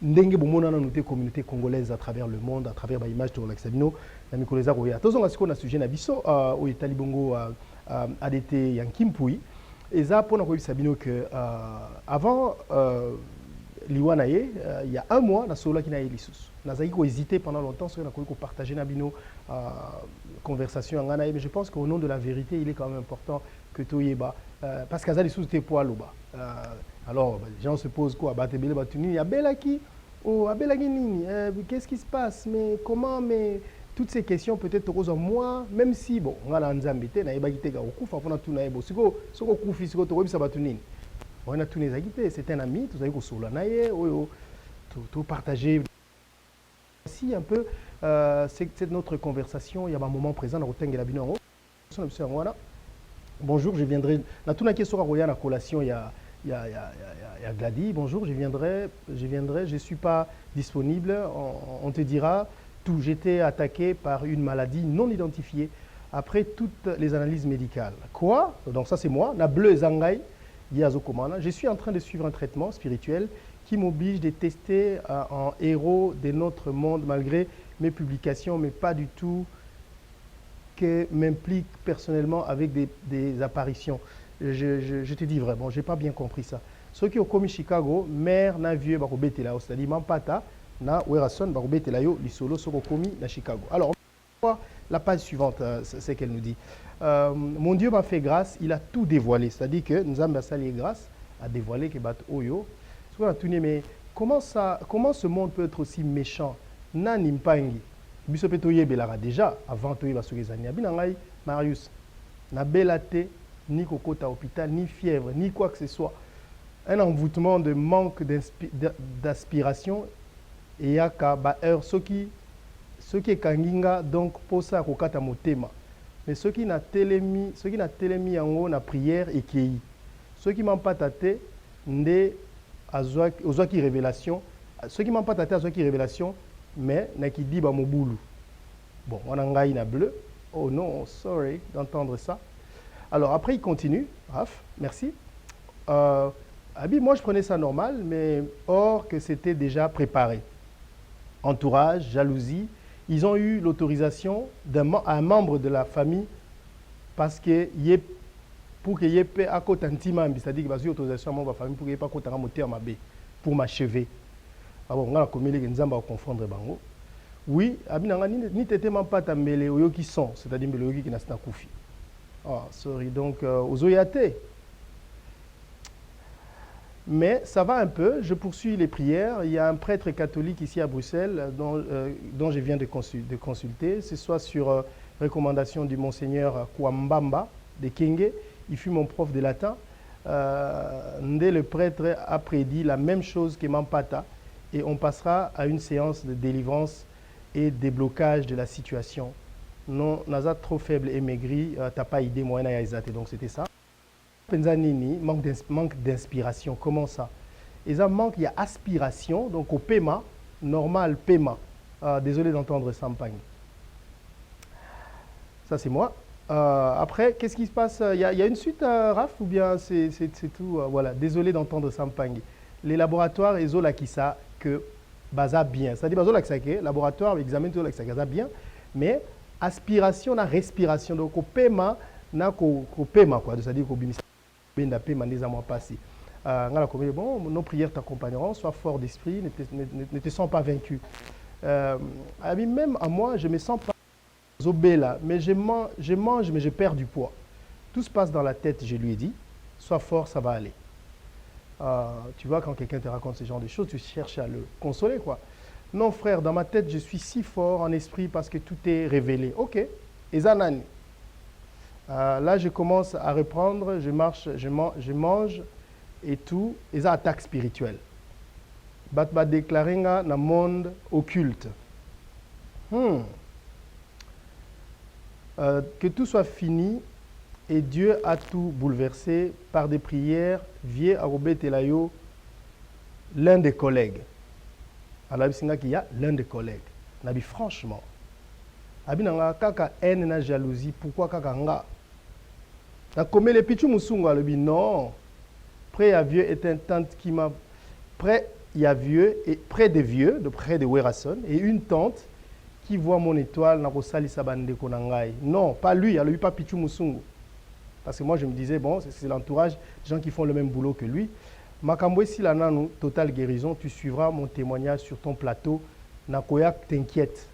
ndenge bomona na noté communauté congolaise à travers le monde à travers ba image to Laxabino na mikoleza ko ya to zonga siko na sujet na biso o etali bongo ADT Yankimpui. Et ça, pour nous dire que avant Liwanaye, il y a 1 mois, na sola qui n'a elissus. Nous avons hésité pendant longtemps sur la partager nabino conversation en Anaï, mais je pense qu'au nom de la vérité, il est quand même important que Toyeba, parce qu'à Zali sous poids loba. Alors, les gens se posent quoi? Batebele Batunini, Abelaki, oh Abelaki nini, qu'est-ce qui se passe? Mais comment? Mais toutes ces questions peut-être aux moi, même si bon, on a l'anzambité, na ebagité ga okufa pona tout na ebo. Siko kufi siko to webisa batunini. On a tout les agité, c'est un ami, tout ça ko sola na ye, tout partager. Si un peu c'est notre conversation, il y a un moment présent dans Rotengela Bino. Bonjour, je viendrai na tout na question roya na collation il y a Glady. Bonjour, je viendrai, je suis pas disponible, on te dira. J'étais attaqué par une maladie non identifiée après toutes les analyses médicales. Quoi? Donc ça c'est moi, na bleu Zangai, Yazokomana. Je suis en train de suivre un traitement spirituel qui m'oblige de tester en héros de notre monde malgré mes publications, mais pas du tout que m'implique personnellement avec des apparitions. Je te dis vraiment, je n'ai pas bien compris ça. Ceux qui ont commis Chicago, mère n'a vieux bakobete là, c'est-à-dire Mampata, na Werason bakobete là yo lisolo soko commis na Chicago. Alors la page suivante, c'est qu'elle nous dit. Mon Dieu m'a fait grâce, il a tout dévoilé. C'est-à-dire que nous avons sali grâce à dévoiler que bat oyo. Mais comment ce monde peut être aussi méchant? Nani mpangi. Biso petoye belara déjà avant toye basoki zania binangai Marius. Na belate ni kokota hôpital ni fièvre ni quoi que ce soit. Un envoûtement de manque d'aspiration et yaka ba heure ce qui est kanginga donc pour ça kokata motema. Mais ceux qui n'a telemi yango na prière et qui ceux qui m'ont pas tâté ndé azwa qui révélation ceux qui m'ont pas tâté azwa qui révélation mais na qui dit ba mobulu. Bon, on a ngai na bleu. Oh non, sorry d'entendre ça. Alors après, il continue. Raph, merci. Abi, moi, je prenais ça normal, mais or que c'était déjà préparé. Entourage, jalousie. Ils ont eu l'autorisation d'un membre de la famille parce que pour qu'il y ait à côté intimement, c'est-à-dire qu'il y a eu autorisation à membre de la famille pour qu'il n'y ait pas côté pour m'achever. Alors, on a commis les gens à confondre bango. Oui, abi nanga ni tete même pas tambele oyo qui sont, c'est-à-dire mbele qui n'a pas koufi. Ah, sorry. Donc ozoyate. Mais ça va un peu, je poursuis les prières. Il y a un prêtre catholique ici à Bruxelles dont je viens de consulter. C'est soit sur recommandation du monseigneur Kwambamba de Kenge. Il fut mon prof de latin. Ndé le prêtre a prédit la même chose que Mampata. Et on passera à une séance de délivrance et déblocage de la situation. Non, Naza trop faible et maigri, t'as pas idée moyenne à Isate. Donc c'était ça. Penzanini, manque d'inspiration. Comment ça? Et ça manque, il y a aspiration, donc au paiement, normal paiement. Désolé d'entendre Sampagne. Ça c'est moi. Après, qu'est-ce qui se passe? Il y a une suite, Raph, ou bien c'est tout? Voilà, désolé d'entendre Sampagne. Les laboratoires, ils ont la kissa que baza bien. C'est-à-dire, baza la kissa que laboratoire, examen, tout la kissa baza bien, mais aspiration, na respiration. Donc au paiement, na ko paiement, quoi. C'est-à-dire qu'au bimisa. Bon, nos prières t'accompagneront, sois fort d'esprit, ne te sens pas vaincu. Même à moi, je ne me sens pas zobéla, mais je mange, mais je perds du poids. Tout se passe dans la tête, je lui ai dit, sois fort, ça va aller. Tu vois, quand quelqu'un te raconte ce genre de choses, tu cherches à le consoler, quoi. Non, frère, dans ma tête, je suis si fort en esprit parce que tout est révélé. Ok, et Zanani. Là, je commence à reprendre, je marche, je mange et tout. Et ça, attaque spirituelle. Batba déclaré dans le monde occulte. Que tout soit fini et Dieu a tout bouleversé par des prières. Vieux Arobé Telayo, l'un des collègues. Alors, il y a l'un des collègues. Nabi, franchement, Abinanga kaka haine na jalousie. Pourquoi kaka nga? Comme les pichou musunga le non. Près à vieux est un tante qui m'a près il y a vieux et près des vieux de près de Werason et une tante qui voit mon étoile na kosali sabande konangai. Non, pas lui, il a pas pichou musungu. Parce que moi je me disais bon, c'est l'entourage, des gens qui font le même boulot que lui. Makambo si la nanou totale guérison, tu suivras mon témoignage sur ton plateau. Nakoya t'inquiète.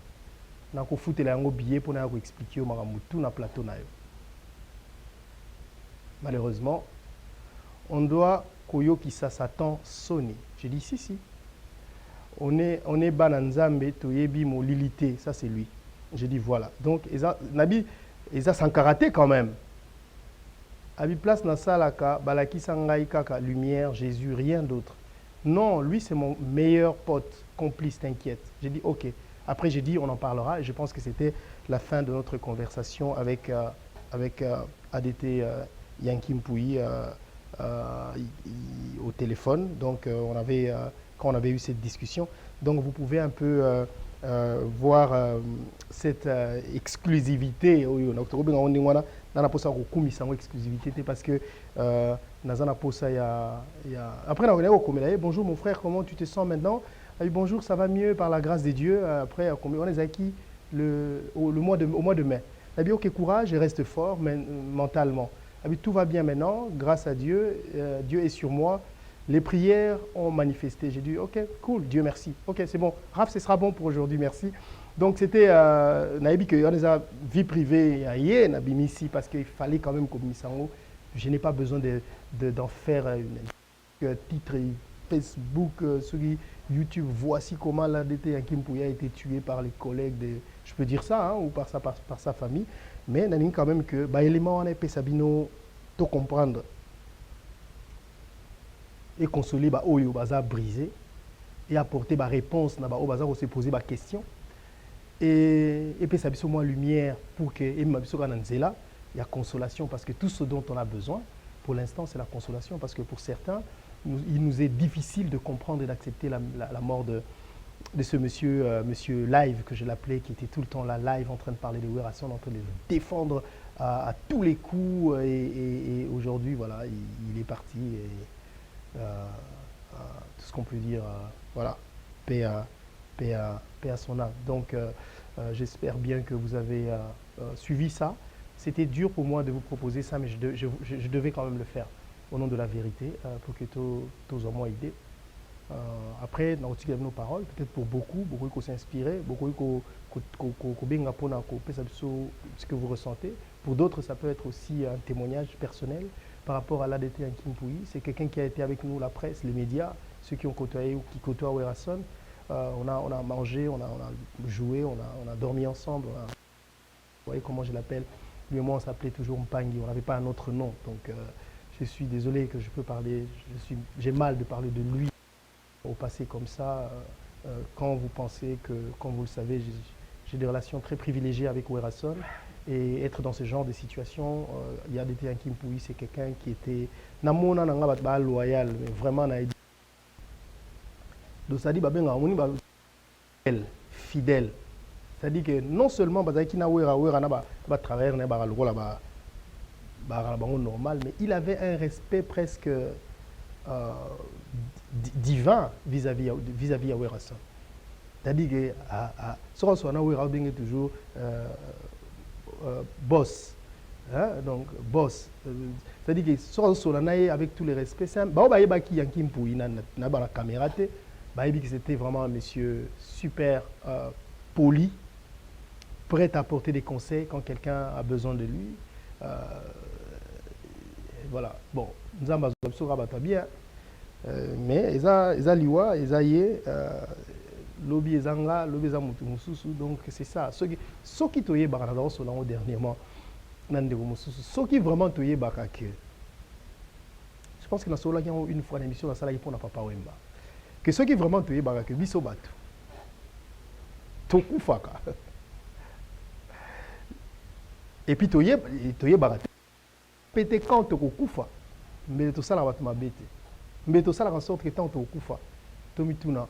Nako foutela yango billet pour na ko expliquer au makambo tout na plateau na yo. Malheureusement, on doit koyoki sa Satan Sony. J'ai dit si. On est bananzambe toyebi mo lilité, ça c'est lui. J'ai dit voilà. Donc Nabi eza sans karaté quand même. Abi place na salaka balaki sangai kaka lumière Jésus rien d'autre. Non, lui c'est mon meilleur pote, complice, t'inquiète. J'ai dit OK. Après j'ai dit on en parlera et je pense que c'était la fin de notre conversation avec ADT Yankim Pouy au téléphone. Donc, quand on avait eu cette discussion, donc vous pouvez un peu voir cette exclusivité. Parce que après, bonjour mon frère, comment tu te sens maintenant? Bonjour, ça va mieux par la grâce de Dieu. Après, on est acquis au mois de mai. Ok, courage et reste fort mentalement. Tout va bien maintenant, grâce à Dieu. Dieu est sur moi. Les prières ont manifesté. J'ai dit, ok, cool, Dieu merci. Ok, c'est bon. Raph, ce sera bon pour aujourd'hui, merci. Donc c'était, Naïbi, que on a vie privée, ici, parce qu'il fallait quand même comme Missango. Je n'ai pas besoin d'en faire un titre Facebook, YouTube. Voici comment l'ADT Yankim Pouy a été tué par les collègues de, je peux dire ça, hein, ou par sa famille. Mais il y a quand même que l'élément on a Sabino tout comprendre et consoler oyo baza brisé et apporter ba réponse na ba o baza se poser ba question et puis ça biso moins lumière pour que et mabiso kana nzela il y a consolation parce que tout ce dont on a besoin pour l'instant c'est la consolation parce que pour certains il nous est difficile de comprendre et d'accepter la mort de ce monsieur Live, que je l'appelais, qui était tout le temps là, live, en train de parler de Werason, en train de défendre à tous les coups et aujourd'hui, voilà, il est parti. Et, tout ce qu'on peut dire, voilà, paix à son âme. Donc, j'espère bien que vous avez suivi ça. C'était dur pour moi de vous proposer ça, mais je devais quand même le faire au nom de la vérité pour que tous en moi idée. Après, dans nos paroles, peut-être pour beaucoup qui s'inspirer, beaucoup ce que vous ressentez. Pour d'autres, ça peut être aussi un témoignage personnel par rapport à l'ADT en Kimpouyi. C'est quelqu'un qui a été avec nous, la presse, les médias, ceux qui ont côtoyé ou qui côtoient Werason. On a mangé, on a joué, on a dormi ensemble. Vous voyez comment je l'appelle? Lui et moi, on s'appelait toujours Mpangi, on n'avait pas un autre nom. Donc, je suis désolé que je peux parler, j'ai mal de parler de lui au passé comme ça. Quand vous pensez que, comme vous le savez, j'ai des relations très privilégiées avec Werason. Et être dans ce genre de situation, il y a des gens qui Kimpouyi, c'est quelqu'un qui était loyal, mais vraiment donc ça dit fidèle. C'est-à-dire que non seulement normal, mais il avait un respect presque divin vis-à-vis de Werason. C'est-à-dire que toujours boss. Hein? Donc, boss. C'est-à-dire que avec tous les respects, c'est un caméra. C'était vraiment un monsieur super poli, prêt à apporter des conseils quand quelqu'un a besoin de lui. Voilà. Bon, nous avons bien. Mais ils ont liwa, ils ont lobby ezanga, lobby ezamutu mususu. Donc c'est ça. Ceux qui toye barana solano dernièrement, nande mususu. Ceux qui vraiment toye bakake. Je pense que na sola une fois l'émission la salle pour na Papa Wemba. Que ceux qui vraiment toye bakake biso batu. Tokufaka. Et puis toye bakake. Pété quand tokufa. Mais tout ça la va mabete. Mais tout ça en sorte que tant tokufa. Tomituna.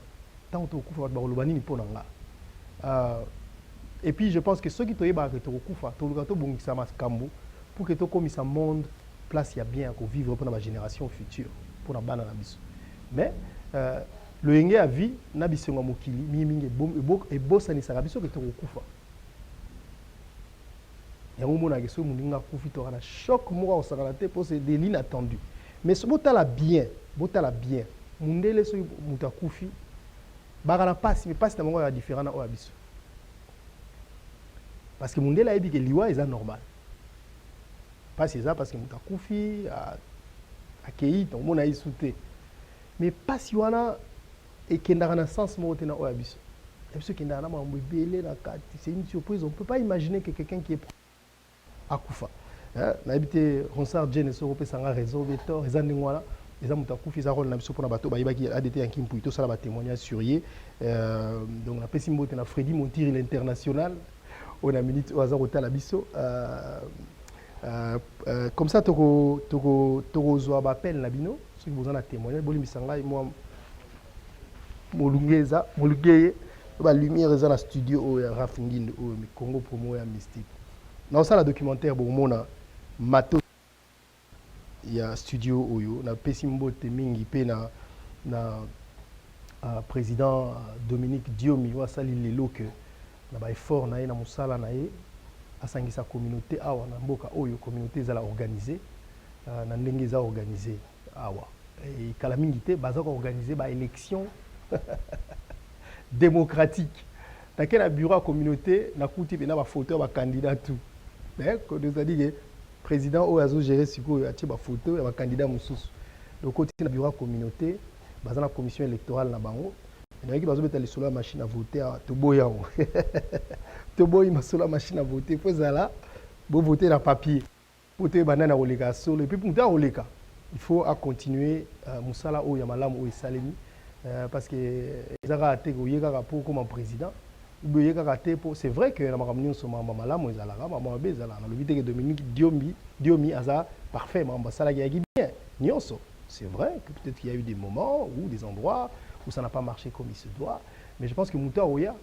Et puis je pense que ceux qui te yeba que tu kufa to lukato bongisa maskambo pour que tu comme ça monde place ya bien pour vivre pour la génération future pour la bana na biso. Mais le yenge a vie na biso mokili mingi et bossa ni saka biso que tu kufa. Ya mona que so muninga kufi to na choc moko osaka te pour c'est de l'inattendu. Mais ce botala bien mundele so mutakufi bagala passe mais passe na différent na oabiso parce que mondela a dit que liwa est normal passe ça parce que mutakufi a kei to mona isouté mais passe wana et kendara na sens mo te na oabiso et puis kendara na mambo belé na kati c'est une surprise on peut pas imaginer que quelqu'un qui est akufa na habité Ronsard Jane so repé sanga réseau betor ezandi ngwana les mutakufi za rôle na biso pona bato bayibaki ADT en Kimpouyi to sala ba témoignage sur ye donc na pesi mbote na Freddy Montiri l'international on a minute au hasard hôtel biso comme ça toko zo ba appel na bino ceux qui besoin de témoigner bolimisanga moi molungeye ba lumière za na studio au Rafingine au Congo promo ya mystique na ça la documentaire bo mona mato il y a studio oyo na pesimbote mingi pe na président Dominique Diomi wa sali lelo que na ba effort na ye na musala na ye asangisa communauté awa na mboka oyo communauté za la organiser na ndenge za organiser awa et kala mingi te baza ko organiser ba élection démocratique na quel bureau communauté na kuti pe na ba photo ba candidat tout mais ko nous a dit que président Oazo géré siko atie ba photo ya candidat mususu le côté na bureau communauté baza na commission électorale na bango et qui bazo beta le solo machine à voter to boya to boyi masolo machine à voter faut zala bo voter na papier voter banana oleka solo et puis pour ta oleka il faut à continuer musala o ya malamu o salemi parce que ezaka ateko yeka pour comme président c'est vrai que la makamuni so mama malamu ezalaka mama bezala na lobité que Dominique Diomi aza parfait mama sala ya bien nyonso c'est vrai que peut-être qu'il y a eu des moments ou des endroits où ça n'a pas marché comme il se doit mais je pense que muta oya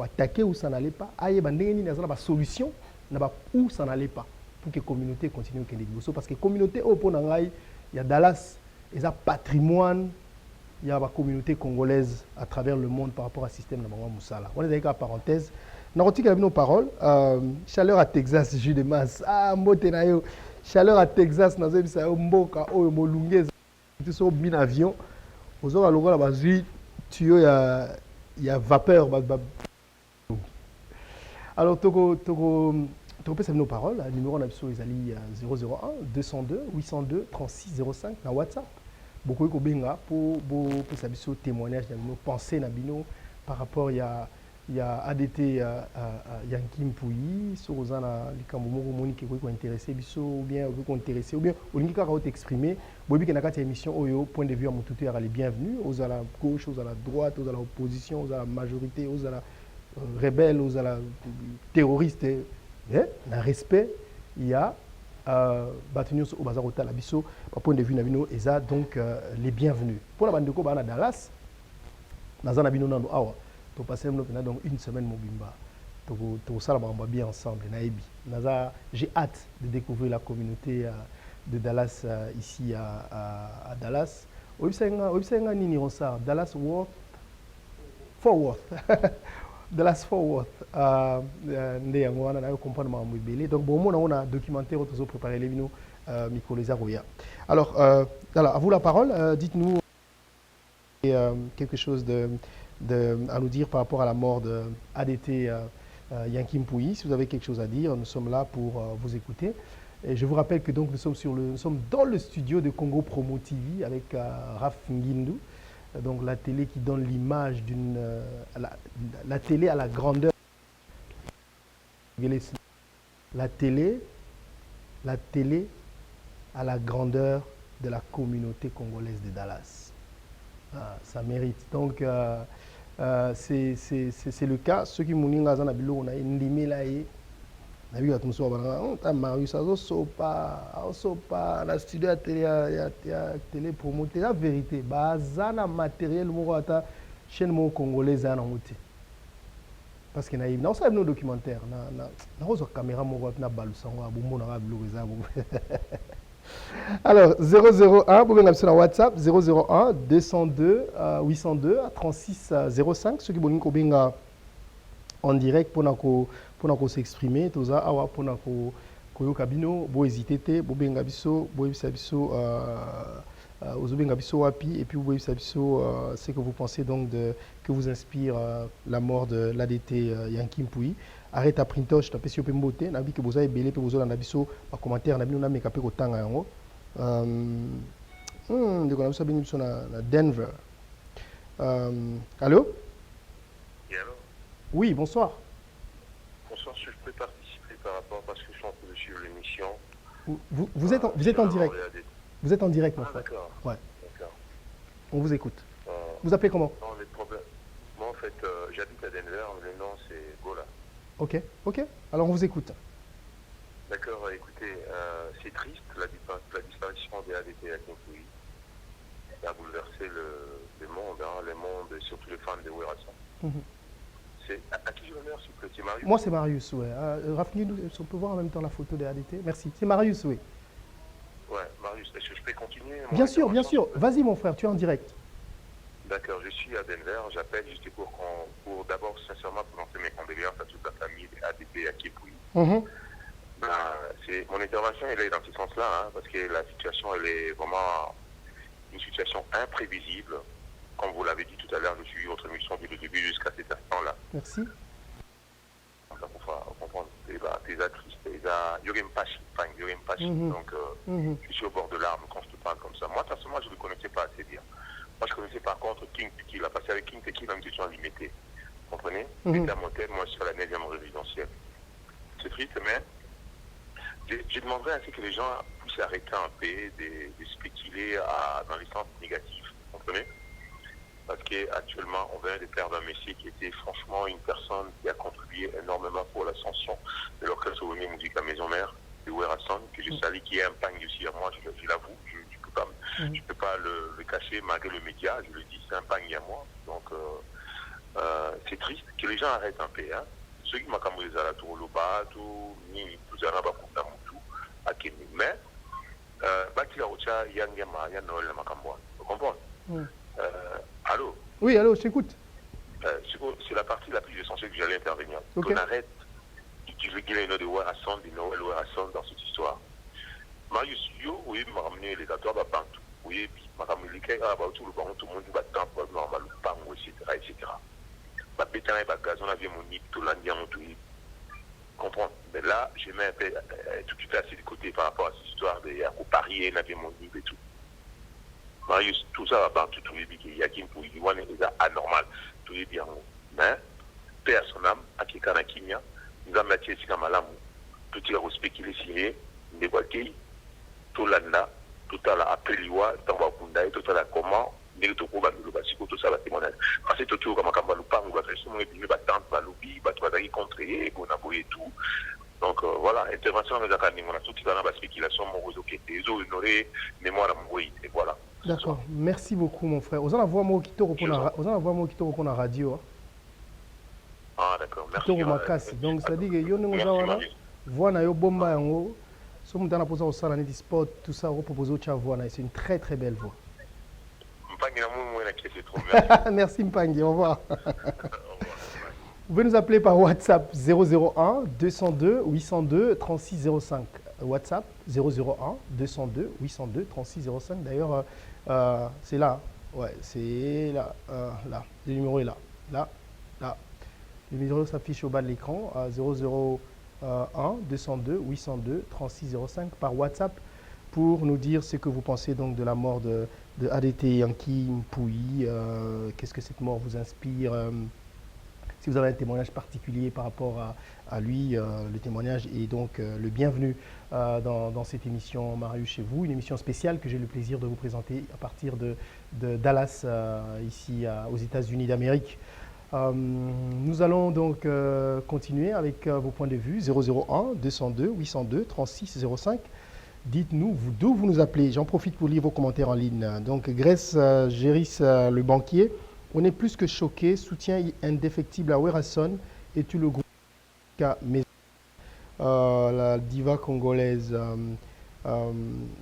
attaquer où ça n'allait pas aye bandenge ni na solution na ba où ça n'allait pas pour que la communauté continue à faire. Parce que la communauté, il y a Dallas, il y a patrimoine, il y a la communauté congolaise à travers le monde par rapport au système de Bango Moussala. On est avec la parenthèse. Nous avons nos paroles. Chaleur à Texas, jus de masse. Ah, Motenayo. Chaleur à Texas, nous avons dit ça, Mboka, Molunguez, tout ça, bin avion. Aux autres, là-bas, il y a vapeur. Alors, Togo, nos paroles. Le numéro de 001 202 802 36 05 dans WhatsApp. Beaucoup de gens pour témoignage de nos pensées par rapport à ADT Yankim Pouyi, sur les gens qui sont intéressés, ou bien t'exprimer. Bobi Kenaka émission Oyo, point de vue à mon tuteur, les bienvenus, aux à la gauche, aux à la droite, aux à l'opposition, aux à la majorité, aux à la rebelle, aux à la terroriste. Dans respect, il y a au bazar au Talabiso, point de vue Navino, et ça donc les bienvenus. Pour la bande de Koba à Dallas, dans un abino nando awa, tu passes donc une semaine mobimba, tu ça va bien ensemble. J'ai hâte de découvrir la communauté de Dallas ici à Dallas. Dallas Fort Worth. Dallas Fort Worth. Donc, bon, on a documentaire, on a préparé les vidéos, Miko Lezaroya. Alors, à vous la parole. Dites-nous quelque chose à nous dire par rapport à la mort de ADT Yankim Pouyi. Si vous avez quelque chose à dire, nous sommes là pour vous écouter. Et je vous rappelle que donc, nous sommes dans le studio de Congo Promo TV avec Raf Ngindou. Donc la télé qui donne l'image d'une... la télé à la grandeur... La télé à la grandeur de la communauté congolaise de Dallas. Ça mérite. Donc c'est le cas. Ceux qui m'ont dit que on a une limite là. On a vu que on a Marius Sopa, la studio à télé promoté la vérité. Bazana matériel mourata chaîne mo congolaise en route. Parce que naïf, non ça nos documentaires, na caméra mo na balusango abumbo na bluriza. Alors 001 pour venir sur WhatsApp 001 202 802 36 05 ceux qui veulent ko benga en direct pour s'exprimer tout ça awa pour ko kabino bo hésiter te bo benga biso bo bisa biso ozobenga biso wapi et puis bo bisa biso ce que vous pensez donc que vous inspire la mort de l'ADT Yankim Pouyi. Arrête à printoche tapé sur pembote na bi que vous avez belé pe vous na biso en commentaire na bino na meka pe ko tanga yango de ko na biso bini biso na Denver. Allô? Oui, bonsoir. Bonsoir, si je peux participer par rapport parce que je suis en train de suivre l'émission. Vous êtes en direct. Vous êtes en direct, mon frère. D'accord. Ouais. D'accord. On vous écoute. Vous appelez comment? Non, les problèmes. Moi, en fait, j'habite à Denver. Le nom, c'est Gola. Ok. Alors, on vous écoute. D'accord. Écoutez, c'est triste, la disparition des ADT Yankim Pouyi. Ça a bouleversé le monde, les mondes, et surtout les fans de Werason. C'est à qui je l'honneur, s'il vous plaît? C'est Marius? Moi, c'est Marius, oui. Rafni, on peut voir en même temps la photo des ADT. Merci. C'est Marius, oui. Ouais, Marius, est-ce que je peux continuer? Bien sûr. Vas-y, mon frère, tu es en direct. D'accord, je suis à Denver. J'appelle juste pour d'abord, sincèrement, présenter mes condoléances à toute la famille des ADT Yankim Pouyi. Mon intervention, elle est dans ce sens-là, hein, parce que la situation, elle est vraiment une situation imprévisible. Comme vous l'avez dit tout à l'heure, je suis votre émission depuis le début jusqu'à cet instant-là. Merci. Pour comprendre, il y aurait une pâche. Donc, je suis au bord de l'arme quand je te parle comme ça. Moi, personnellement, je ne le connaissais pas assez bien. Moi, je connaissais par contre King Tequila. Il a passé avec King Tequila une question limitée. Vous comprenez? J'étais à Motel, moi, je suis à la 9e résidentielle. C'est triste, mais je demanderais ainsi que les gens puissent arrêter un peu de spéculer dans les sens négatifs. Vous comprenez? Parce qu'actuellement, on vient de perdre un monsieur qui était franchement une personne qui a contribué énormément pour l'ascension de l'orchestre souvenir musique à Maison Mère de Werason, que je salue, qui est un pagne aussi à moi, je l'avoue, je ne peux pas le cacher malgré le média, je le dis, c'est un pagne à moi. Donc, c'est triste que les gens arrêtent un peu. Hein. Ceux qui m'ont camoué à la tour, le bas, tout, ni tout ça, tout. akemi mais bakila kotia yangema ya Noël na makambo wana vous comprenez allô Oui, allô, je t'écoute. C'est la partie la plus essentielle que j'allais intervenir. Okay. On arrête d'utiliser de Warasson, de Noël Warasson dans cette histoire. Marius, yo, oui, m'a ramené les gâteaux à Bantou. Oui, puis m'a ramené les gars à tout le monde va tant pour normal, pango, etc. Ma bétail, ma gaz, on avait mon nid, tout l'Indien, tout comprendre. Mais là, je mets un peu tout de suite assez de côté par rapport à cette histoire de Paris, on avait mon nid et tout. Marius, tout ça va partout, tout les il y a qui pour y voir les anormal, tout les bien. Mais, père son âme, à qui kana kimia, nous avons matière si kamalamou, tout le respect qu'il est signé, des boîtiers, tout l'anda, tout à la apeliwa, dans la kunda, tout à la comment, mais tout le monde va s'y tout ça va témoigner. Parce que tout comme un cambaloupan, va faire son épine, va tenter, va loubi, va travailler contre eux, qu'on a et tout. Donc voilà, intervention de la canne, on a tout dans la spéculation, mon réseau qui était honoré, mémoire à mon et voilà. D'accord, merci beaucoup mon frère. Vous en avez moi qui te répond à radio. Ah d'accord, merci. Donc ça dit que yo nous voix na yo bomba yango. So mutana posa au sala ni sport tout ça repose au voix na c'est une très très belle voix. Mpangi na moi na qui c'est trop. Merci Mpangi, au revoir. Vous pouvez nous appeler par WhatsApp 001 202 802 3605. WhatsApp 001 202 802 3605. D'ailleurs, c'est là. Ouais, c'est là. Là. Le numéro est là. Là. Là. Le numéro s'affiche au bas de l'écran. 001 202 802 3605 par WhatsApp pour nous dire ce que vous pensez donc de la mort de ADT Yankee Mpouyi. Qu'est-ce que cette mort vous inspire? Si vous avez un témoignage particulier par rapport à lui, le témoignage est donc le bienvenu dans cette émission Marius chez vous, une émission spéciale que j'ai le plaisir de vous présenter à partir de Dallas, ici aux États-Unis d'Amérique. Nous allons donc continuer avec vos points de vue, 001 202 802 3605. Dites-nous d'où vous nous appelez. J'en profite pour lire vos commentaires en ligne. Donc Grèce Géris, le banquier. On est plus que choqué. Soutien indéfectible à Werrason et tout le groupe. La diva congolaise.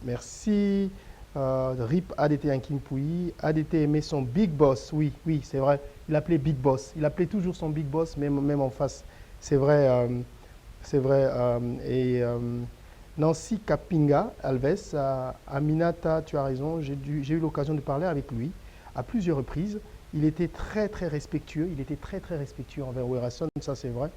Merci. RIP ADT Yankee Mpouyi. ADT aimait son Big Boss. Oui, c'est vrai. Il appelait Big Boss. Il appelait toujours son Big Boss, même en face. C'est vrai. Nancy Kapinga Alves. Aminata, tu as raison. J'ai eu l'occasion de parler avec lui à plusieurs reprises. Il était très très respectueux. Il était très très respectueux envers Werrason, ça c'est vrai.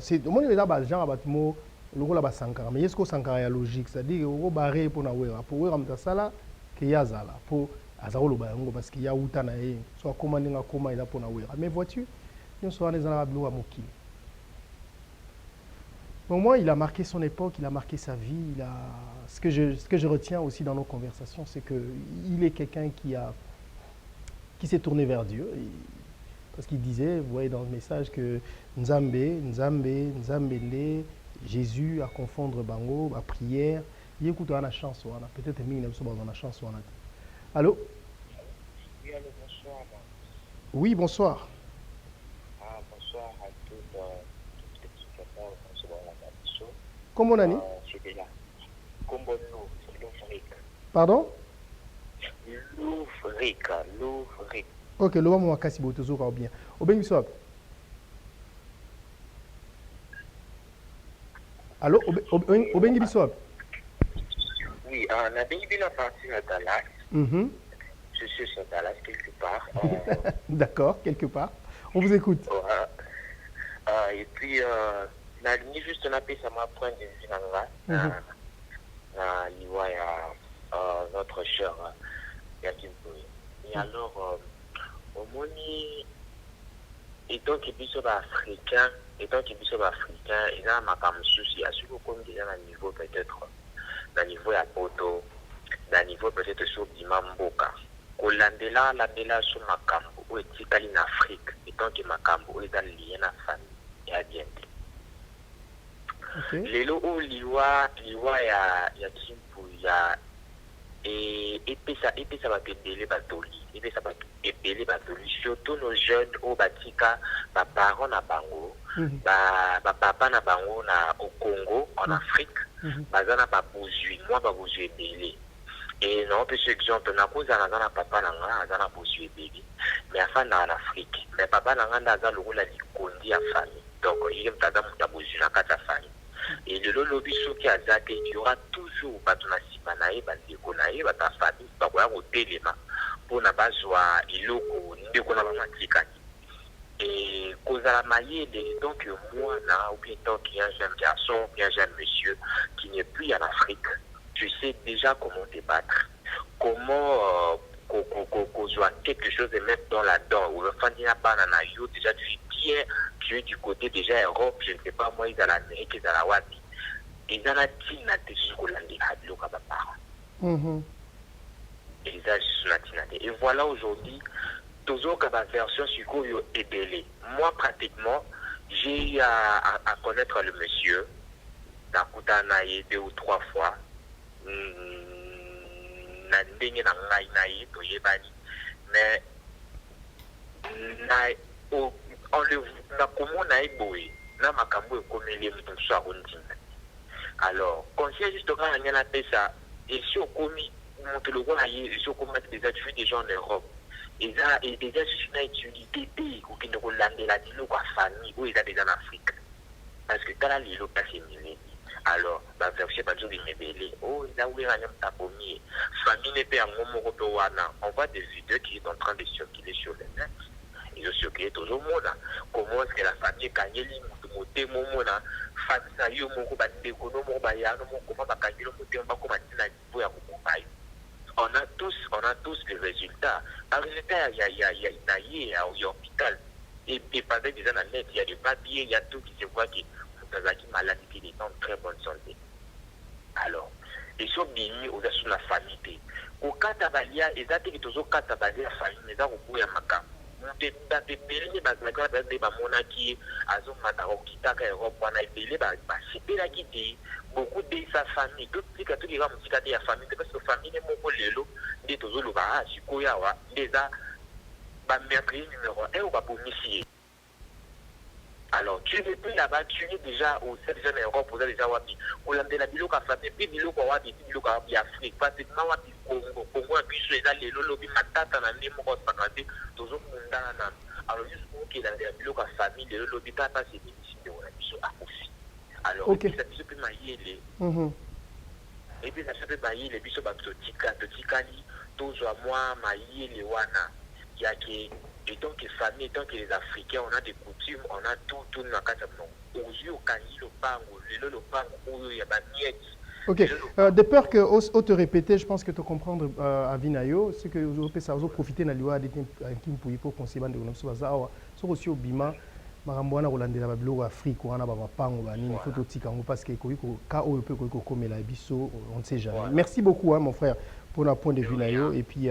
C'est moi les là genre abatmo le rôle là Sankara. Mais est-ce que Sankara est logique? C'est-à-dire au barré pour na Wera pour Wera mtasala que yazala pour azaro bango parce qu'il y a utana e soit comment ninga comment il a pour na Wera. Mais vois-tu, nous sommes les arabes à Mokili. Pour moi, il a marqué son époque, il a marqué sa vie. Ce que je retiens aussi dans nos conversations, c'est qu'il est quelqu'un qui s'est tourné vers Dieu. Parce qu'il disait, vous voyez dans le message que Nzambe, Jésus à confondre Bango, à prière. Il écoute à la chance, peut-être qu'il a la chance. Allô? Oui, allô, bonsoir. Oui, bonsoir. Bonsoir à toutes les spectateurs. Comment on a dit? C'est là. Combo Louvric. Pardon? Louvric. Ok, le moment où on a toujours bien. Obengi Swab. Allô, Obengi Biswab. Oui, on a bien la partie à Dallas. Je suis sur Dallas quelque part. D'accord, quelque part. On vous écoute. Et puis, la ligne juste on a payé ça m'a pris de vue dans notre cher Yankee Mpouyi. Et alors, au moni, étant qu'il puisse être africain, il y a un souci, à ce comme il y a un niveau peut-être, un niveau à Poto, un niveau peut-être sur Dimamboka. Landela sur Makambo, où est-il en Afrique, étant que Makambo est dans le lien à la famille et à bien. Les lots où liwa ya Mpouyi et puis ça va t'ébéler batoli et puis ça va t'ébéler batoli surtout nos jeunes au batika parents na bango papa na bango na au Congo en Afrique bazana pas bozui moi ba bozui belé et non peut exemple na cause na papa nanga azana bozui belé mais afana en Afrique mais papa nanga ndaza lokola likondi ya famille donc il est tata muta bozui na kata famille et le lobby soki azate il y aura toujours batuna simanae bandeko nae bata famille ba kwa hotelema pona bazwa iloko ndeko na mama tikani. Et cause à la maille, donc moi, ou bien tant qu'il y a un jeune garçon, ou bien un jeune monsieur qui n'est plus en Afrique, tu sais déjà comment te battre. Comment jouer quelque chose et mettre dans la dent. Ou le fan n'a pas en déjà tu es du côté déjà Europe, je ne sais pas moi, ils sont en Amérique, ils sont en Wabi. Ils sont en Tina, ils sont en et voilà aujourd'hui. Toujours que ma version sur est belée. Moi, pratiquement, j'ai eu à connaître le monsieur. Nakutana 2 ou 3 fois. Mais alors, quand j'ai juste ça, et si on commis, des gens en Europe. Et déjà, je suis utilité pour qu'ils ne relèvent la famille où ils sont déjà en Afrique. Parce que dans la lilo, c'est mieux. Alors, la version pas toujours rebellée. Oh, il a ouvert un tabomier. Famille n'est pas un moment on voit des vidéos qui sont en train de circuler sur le net. Ils ont circulé toujours le monde. Comment est-ce que la famille gagne les mots, famille, ça y est, mon groupe, on a tous les résultats. Par résultat, il y a l'hôpital. Et pendant des années, il y a des papiers, il y a tout qui se voit qui sont malades et qui sont en très bonne santé. Alors, ils sont bénis au-dessus de la famille. Au Katabalia, ils ont toujours Katabalia, la famille, ils ont beaucoup de makam. Beaucoup de sa famille, tout les gens qui ont la famille, parce que la famille est mon lelo, des toujours déjà, numéro 1 ou pas pour initier. Alors, tu n'es plus là-bas, tu es déjà au sein de l'Europe, vous avez déjà wabi. Vous l'avez la bilo famille, puis bilo wabi, bilo wabi Afrique, parce que maintenant wabi Congo, Congo a pu se les lolobi matata na nemo ko sakate, toujours mundana. Alors juste pour qu'il a la bilo famille, le lolobi tata c'est ici de la biso à aussi. Alors, ça biso peut mailler les. Et puis ça peut mailler les biso ba totikali, toujours moi mailler les wana. Il y a qui et donc les familles, tant que les Africains, on a des coutumes, on a tout dans la case. Ok, de peur que au te répéter, je pense que tu comprendre à Vinayo, c'est que vous pouvez profiter de l'IOA pour conseiller de l'Union Soazawa, sur aussi au Bima, Marambouana Rolande la Bablo Afrique, ou en Abapango, il faut tout tikango parce que quand on peut comme la biso, on ne sait jamais. Merci beaucoup, mon frère, pour le point de vue Nayo, et puis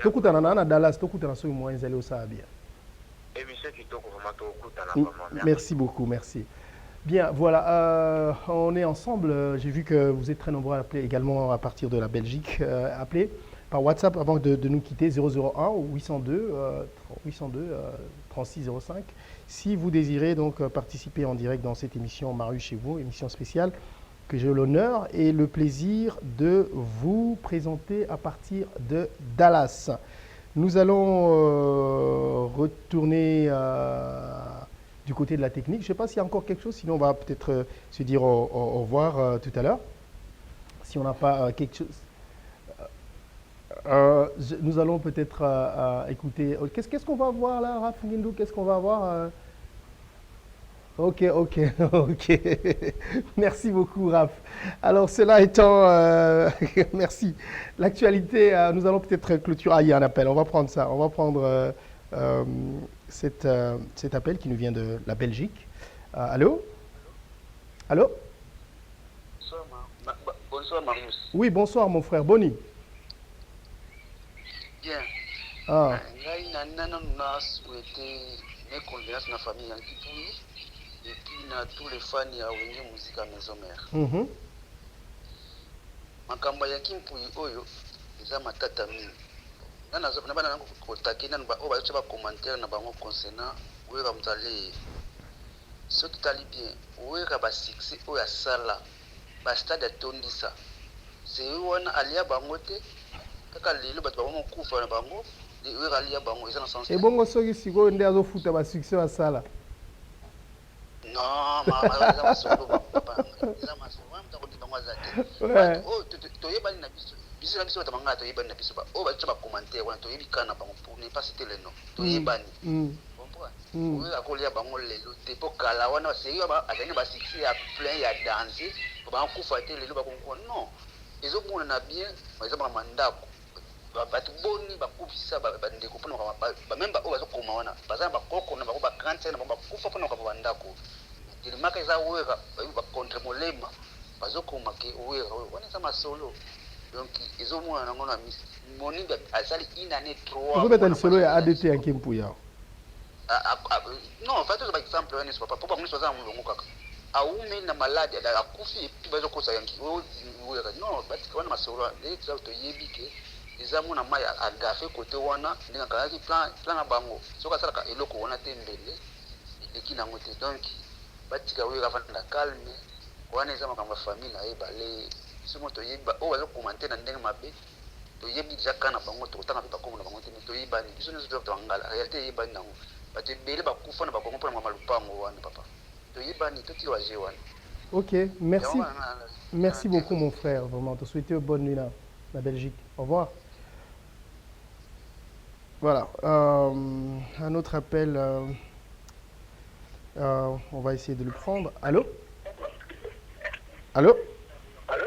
tout à Dallas, tout à sur moi, ils allaient au Sabia. Merci beaucoup, merci. Bien, voilà, on est ensemble. J'ai vu que vous êtes très nombreux à appeler également à partir de la Belgique. Appelez par WhatsApp avant de nous quitter 001 802 3605. Si vous désirez donc participer en direct dans cette émission Maru chez vous, émission spéciale que j'ai l'honneur et le plaisir de vous présenter à partir de Dallas. Nous allons retourner du côté de la technique. Je ne sais pas s'il y a encore quelque chose, sinon on va peut-être se dire au revoir tout à l'heure. Si on n'a pas quelque chose. Nous allons peut-être écouter. Qu'est-ce qu'on va voir là, Raph Nguindou? Qu'est-ce qu'on va voir Ok. Merci beaucoup, Raph. Alors, cela étant, merci. L'actualité, nous allons peut-être clôturer. Ah, il y a un appel, on va prendre ça. On va prendre cet appel qui nous vient de la Belgique. Allô? Allô? Bonsoir, Marius. Oui, bonsoir, mon frère. Boni. Bien. Ah. Mes condoléances à la famille Yankipouy et puis à tous les fans de la musique à Maison Mère. Makambo Yankipouy oyo eza matata mingi. Na bana contacter na ba o ba tshaba commentaire na bango concernant oyo ba mzale ce qui tali bien oyo ba succès oyo sala bastade atondisa c'est wana alia bango te kaka lelo bato bango mokufa na bango oyo alia bango eza na sens ebongo soki sikoyo nde azofuta basuccès basala non eza masolo papa eza masolo wana mutako bango aza te oyo toyebani na biso na biso bato bangana toyebani na biso oyo bato bacommentaire wana toyebi kana bango pour ne pas citer le nom toyebani oyo akolia bango lelo te mpo kala wana baseri azali basuccès ya plein ya danse bakufa te lelo bakonkoa non ezomona na bien eza baka mandako bato boni bakufisa bandeko mpona bameme oyo bazokoma wana baza na bakoko na bango bagrande na bango bakufa mpona bakaba bandako telemaka eza wera bacontre molema bazokoma ke wera wana eza masolo donc ezomona nango na moninga azali inane 3 ozobeta lisolo ya ADT ya nkempuya non fati oza baexemple wana eso papa po bango nyonso baza na molongo kaka aumeli na maladi akufi epi bazokosa yanki wera non batika wana masolo eza toyebi ke eza mona mai agafe kote wana ndenge akalaki plan na bango soki asalaka eloko wana te mbele eleki nango te donc batika oyo avanda calme wana eza makambo ya famille na ye bale somo toyebi oyo bazokomante na ndenge mabe toyebi deja kana bango tokotanga mpe bakombo na bango te toyebani biso nyonso toyoka tobangala réalité eyebani nango bato ebele bakufa na bakongo mpona mama lupango wana papa toyebani totika baje wana. Ok, merci beaucoup mon frère, vraiment te souhaiter une bonne nuit là, la Belgique. Au revoir. Voilà, un autre appel, on va essayer de le prendre. Allô? Allô? Allô?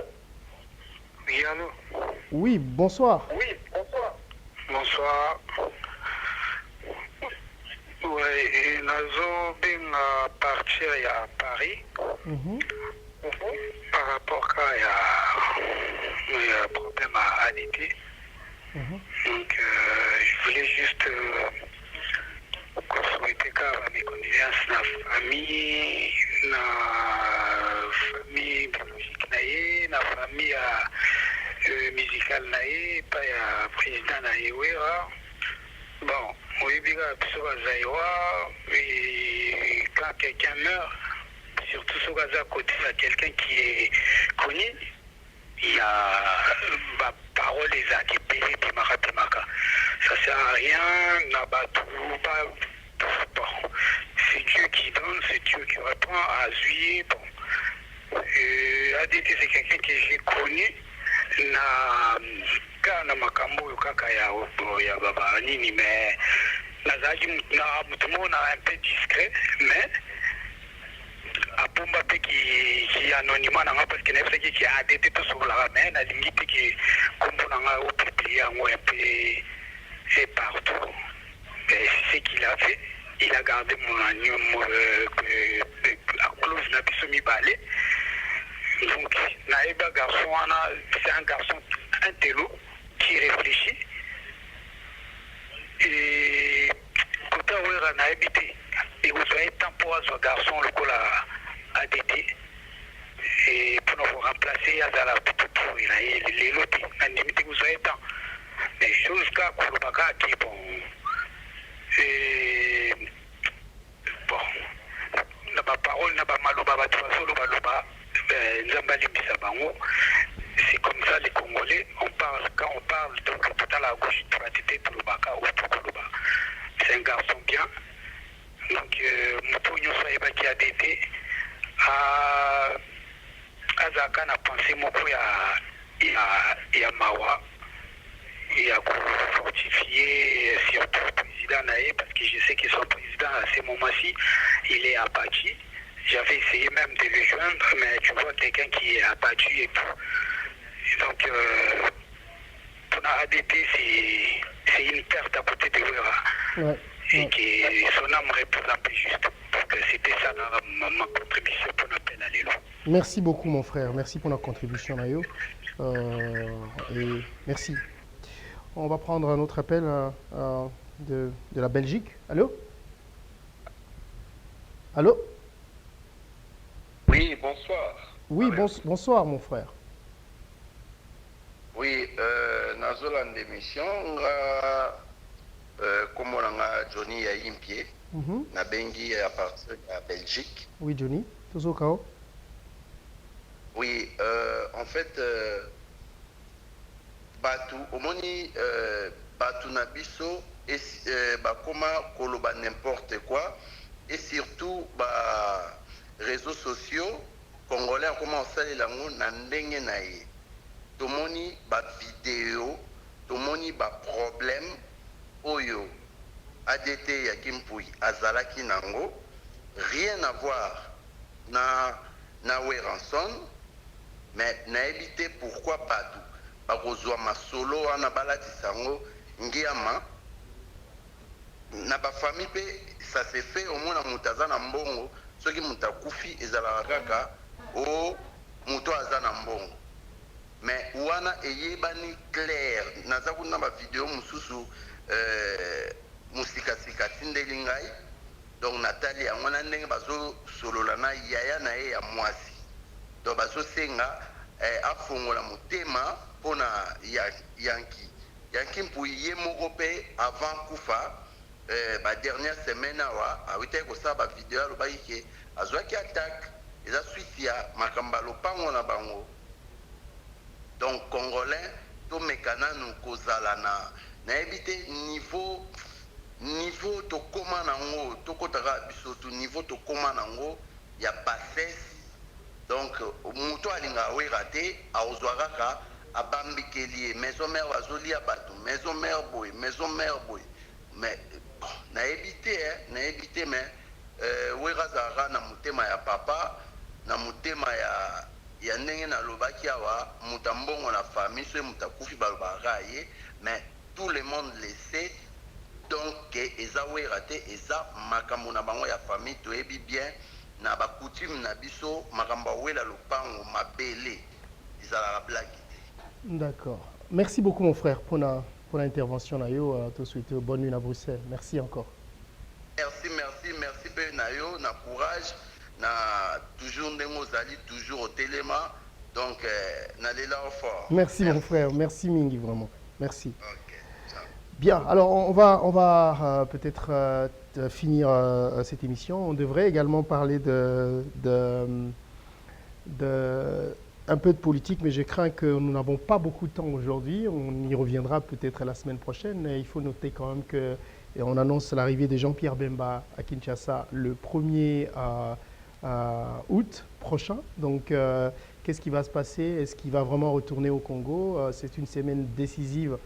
Oui, allô? Oui, bonsoir. Oui, bonsoir. Bonsoir. Oui, nazo benga partir à Paris. Par rapport à un problème à ADT. Donc, je voulais juste souhaiter mes condoléances à la famille biologique, la famille musicale, pas le président Naïwera. Bon, oui, quand quelqu'un meurt, surtout sur à côté de quelqu'un qui est connu, il y a ma parole les a qui payé Pimaka. Ça sert à rien, bon, c'est Dieu qui donne, c'est Dieu qui répond à Zui. Bon. ADT c'est quelqu'un que j'ai connu. Na makambo kaka ya baba nini mais nazaki mutumona un peu discret mais apomba pe ki anonymat nanga parce que nayebisaki ki ADT tosokolaka mais nalingi pe ki kombo nanga opiplie yango un peu et partout mais c'est ce qu'il a fait il a gardé la clause na biso mibale donc nayeba garçon wana c'est un garçon intello qui réfléchit et côté wera nayebi te ekozwa temps pour azwa garçon lokola ADT et pour nous remplacer azala plutôt pour na ye lelo te nandimi te kozwa temps mais chose ka kolobaka ki bon na baparole na bamaloba bato bazoloba nzamba limbisa bango. C'est comme ça les Congolais, quand on parle donc tout à la gauche, pour le baka ou pour le bas. C'est un garçon bien. Donc, Moutounio Saïba qui a été à Zaka n'a pensé beaucoup à Mawa. Il a fortifié surtout le président Naé, parce que je sais que son président à ce moment-ci, il est abattu. J'avais essayé même de le joindre, mais tu vois quelqu'un qui est abattu et tout. Donc, pour la ADT, c'est une perte à côté de Wera. Et que son âme repose un peu juste. Donc, c'était ça ma contribution pour l'appel à l'élo. Merci beaucoup, mon frère. Merci pour la contribution, Mayo. Et merci. On va prendre un autre appel de la Belgique. Allô? Allô? Oui, bonsoir. Oui, bonsoir, mon frère. Oui, nazola d'émission comme on a Johnny à Impié, na bengi à partir de la Belgique. Oui, Johnny, tout ça. Oui, en fait, Batu, omoni, Batu Nabiso, et comment koloba n'importe quoi, et surtout, réseaux sociaux, congolais ont commencé à lango nandenge nae. Tomoni, vidéo, tomoni, problème, oyo, ADT Yakimpui, Azalaki Nango, rien à voir na Weranson, mais na évité pourquoi pas tout. Bakozwa masolo ana balati sango ngiama na ba famille pe ça se fait au moins na mutazana mbongo soki mutakufi ezala kaka o muto azana mbongo mais wana eyebani clair naza kuna ba vidéo mususu musika sika tindeli ngai donc Nathalie yango na ndenge bazo solola na yaya na ye ya mwasi donc bazo senga afongola motema pona yanki mpui ye moko pe avant kufa ba dernière semaine awa awite kosala ba vidéo alobaki ke azwaki attaque eza suite ya makambo lopango na bango donc congolais tomekana nu kozala na ebite niveau tokoma nango tokotaka biso tu niveau tokoma nango ya bassesse donc muto alinga awera te aozwa kaka abambikeli maison mère bazolia bato maison mère boy mais na évité mais wera zara na mutema ya papa na mutema ya ndenge na lobaki awa mutambongo na famille so mutakufi balobaka ye mais tout le monde le sait donc eza wera te eza makambo na bango ya famille toyebi bien na ba coutume na biso makambo wela lopango mabele ezala la blague. D'accord. Merci beaucoup mon frère pour l'intervention nayo. Te souhaiter bonne nuit à Bruxelles. Merci encore. Merci pe nayo na courage na toujours ndemo zali toujours au téléma donc n'allez là au fort. Merci mon frère, merci Mingi vraiment. Merci. Bien, alors on va peut-être finir cette émission. On devrait également parler un peu de politique, mais je crains que nous n'avons pas beaucoup de temps aujourd'hui. On y reviendra peut-être la semaine prochaine. Il faut noter quand même qu'on annonce l'arrivée de Jean-Pierre Bemba à Kinshasa le 1er août prochain. Donc, qu'est-ce qui va se passer? Est-ce qu'il va vraiment retourner au Congo? C'est une semaine décisive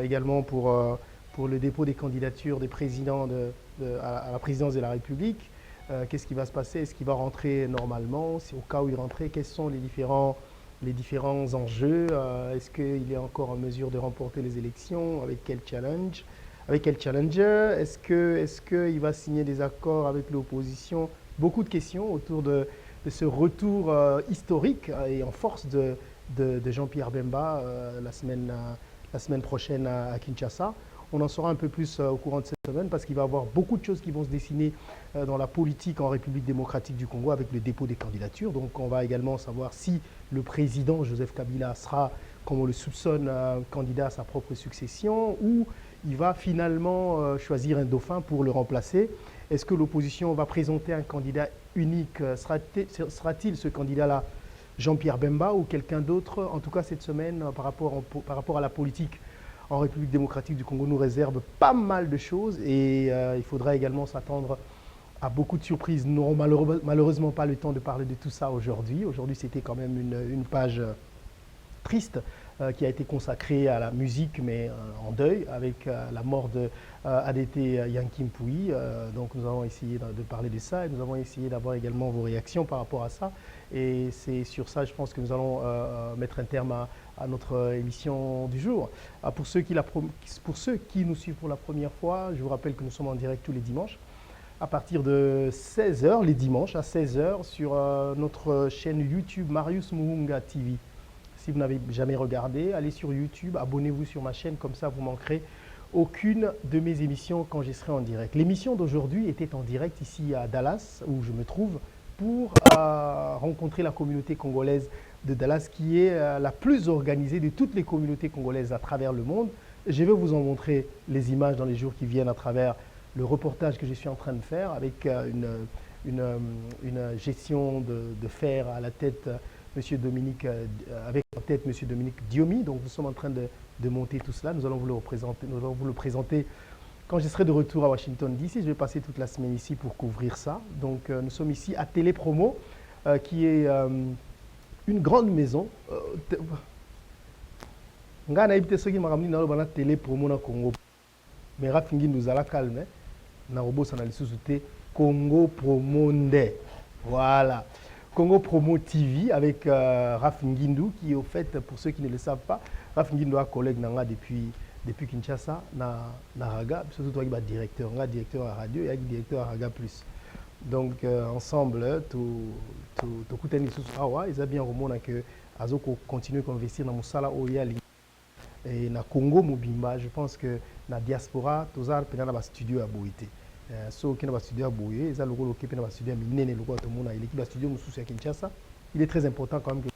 également pour le dépôt des candidatures des présidents à la présidence de la République. Qu'est-ce qui va se passer? Est-ce qu'il va rentrer normalement? C'est au cas où il rentrait, quels sont les différents enjeux? Est-ce qu'il est encore en mesure de remporter les élections? Avec quel challenge? Avec quel challenger? Est-ce qu'il va signer des accords avec l'opposition? Beaucoup de questions autour de ce retour historique et en force de Jean-Pierre Bemba la semaine prochaine à Kinshasa. On en saura un peu plus au courant de cette semaine parce qu'il va y avoir beaucoup de choses qui vont se dessiner dans la politique en République démocratique du Congo avec le dépôt des candidatures. Donc on va également savoir si le président Joseph Kabila sera, comme on le soupçonne, candidat à sa propre succession ou il va finalement choisir un dauphin pour le remplacer. Est-ce que l'opposition va présenter un candidat unique? Sera-t-il ce candidat-là Jean-Pierre Bemba ou quelqu'un d'autre? En tout cas, cette semaine, par rapport à la politique en République démocratique du Congo, nous réserve pas mal de choses et il faudra également s'attendre à beaucoup de surprises. Nous n'aurons malheureusement pas le temps de parler de tout ça aujourd'hui. Aujourd'hui, c'était quand même une page triste qui a été consacrée à la musique, mais en deuil, avec la mort de ADT Yankimpui. Donc nous avons essayé de parler de ça et nous avons essayé d'avoir également vos réactions par rapport à ça. Et c'est sur ça, je pense que nous allons mettre un terme à notre émission du jour. Pour ceux qui nous suivent pour la première fois, je vous rappelle que nous sommes en direct tous les dimanches à partir de 16h, les dimanches à 16h sur notre chaîne YouTube Marius Muhunga TV. Si vous n'avez jamais regardé, allez sur YouTube, abonnez-vous sur ma chaîne, comme ça vous ne manquerez aucune de mes émissions quand je serai en direct. L'émission d'aujourd'hui était en direct ici à Dallas, où je me trouve, pour rencontrer la communauté congolaise de Dallas, qui est la plus organisée de toutes les communautés congolaises à travers le monde. Je vais vous en montrer les images dans les jours qui viennent à travers le reportage que je suis en train de faire avec une gestion de fer à la tête Monsieur Dominique, avec en tête Monsieur Dominique Diomi. Donc nous sommes en train de monter tout cela. Nous allons vous le présenter quand je serai de retour à Washington DC. Je vais passer toute la semaine ici pour couvrir ça. Donc nous sommes ici à Télépromo, qui est une grande maison. Nga na ibite soki makamni na bana Télépromo na Congo. Mais Rafingi nous a la calme. Na robo sana lisusu te Congo Promo Nde. Voilà. Congo Promo TV avec Raf Ngindou qui, au fait, pour ceux qui ne le savent pas, Raf Ngindou est collègue Nanga depuis Kinshasa, na Raga, surtout toi qui es directeur, Nanga directeur à radio et directeur à Raga Plus. Donc ensemble, tout coûte sous awa, ils ont bien remonté que Azoko continue à investir dans Moussala Oyali et na Congo Mobimba. Je pense que na diaspora, tous les gens dans studio à Boïté. So qui n'a studio à Bouyé, ils ont le rôle qui n'a studio à Minene, le rôle de mon l'équipe de studio Moussou à Kinshasa. Il est très important quand même que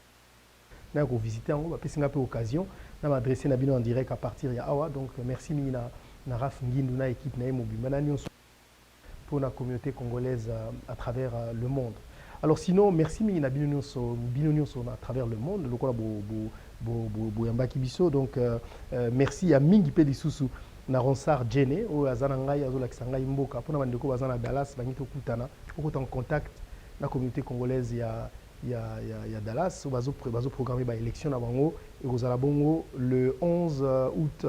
nous avons visité, on va passer un peu l'occasion, nous avons adressé Nabino en direct à partir de Awa. Donc merci Mina Raf Ngindou na équipe na Mobimba pour la communauté congolaise à travers le monde. Alors sinon merci Mina Bino à travers le monde, le rôle Boyamba Kibiso. Donc merci à Mingi Pedisusu. Na Ronsard Djene o azana ngai azolakisa ngai mboka pona bandeko bazana Dallas bangi tokutana okota en contact na communauté congolaise ya Dallas bazo programmer ba élection na bango et kozala bongo le 11 août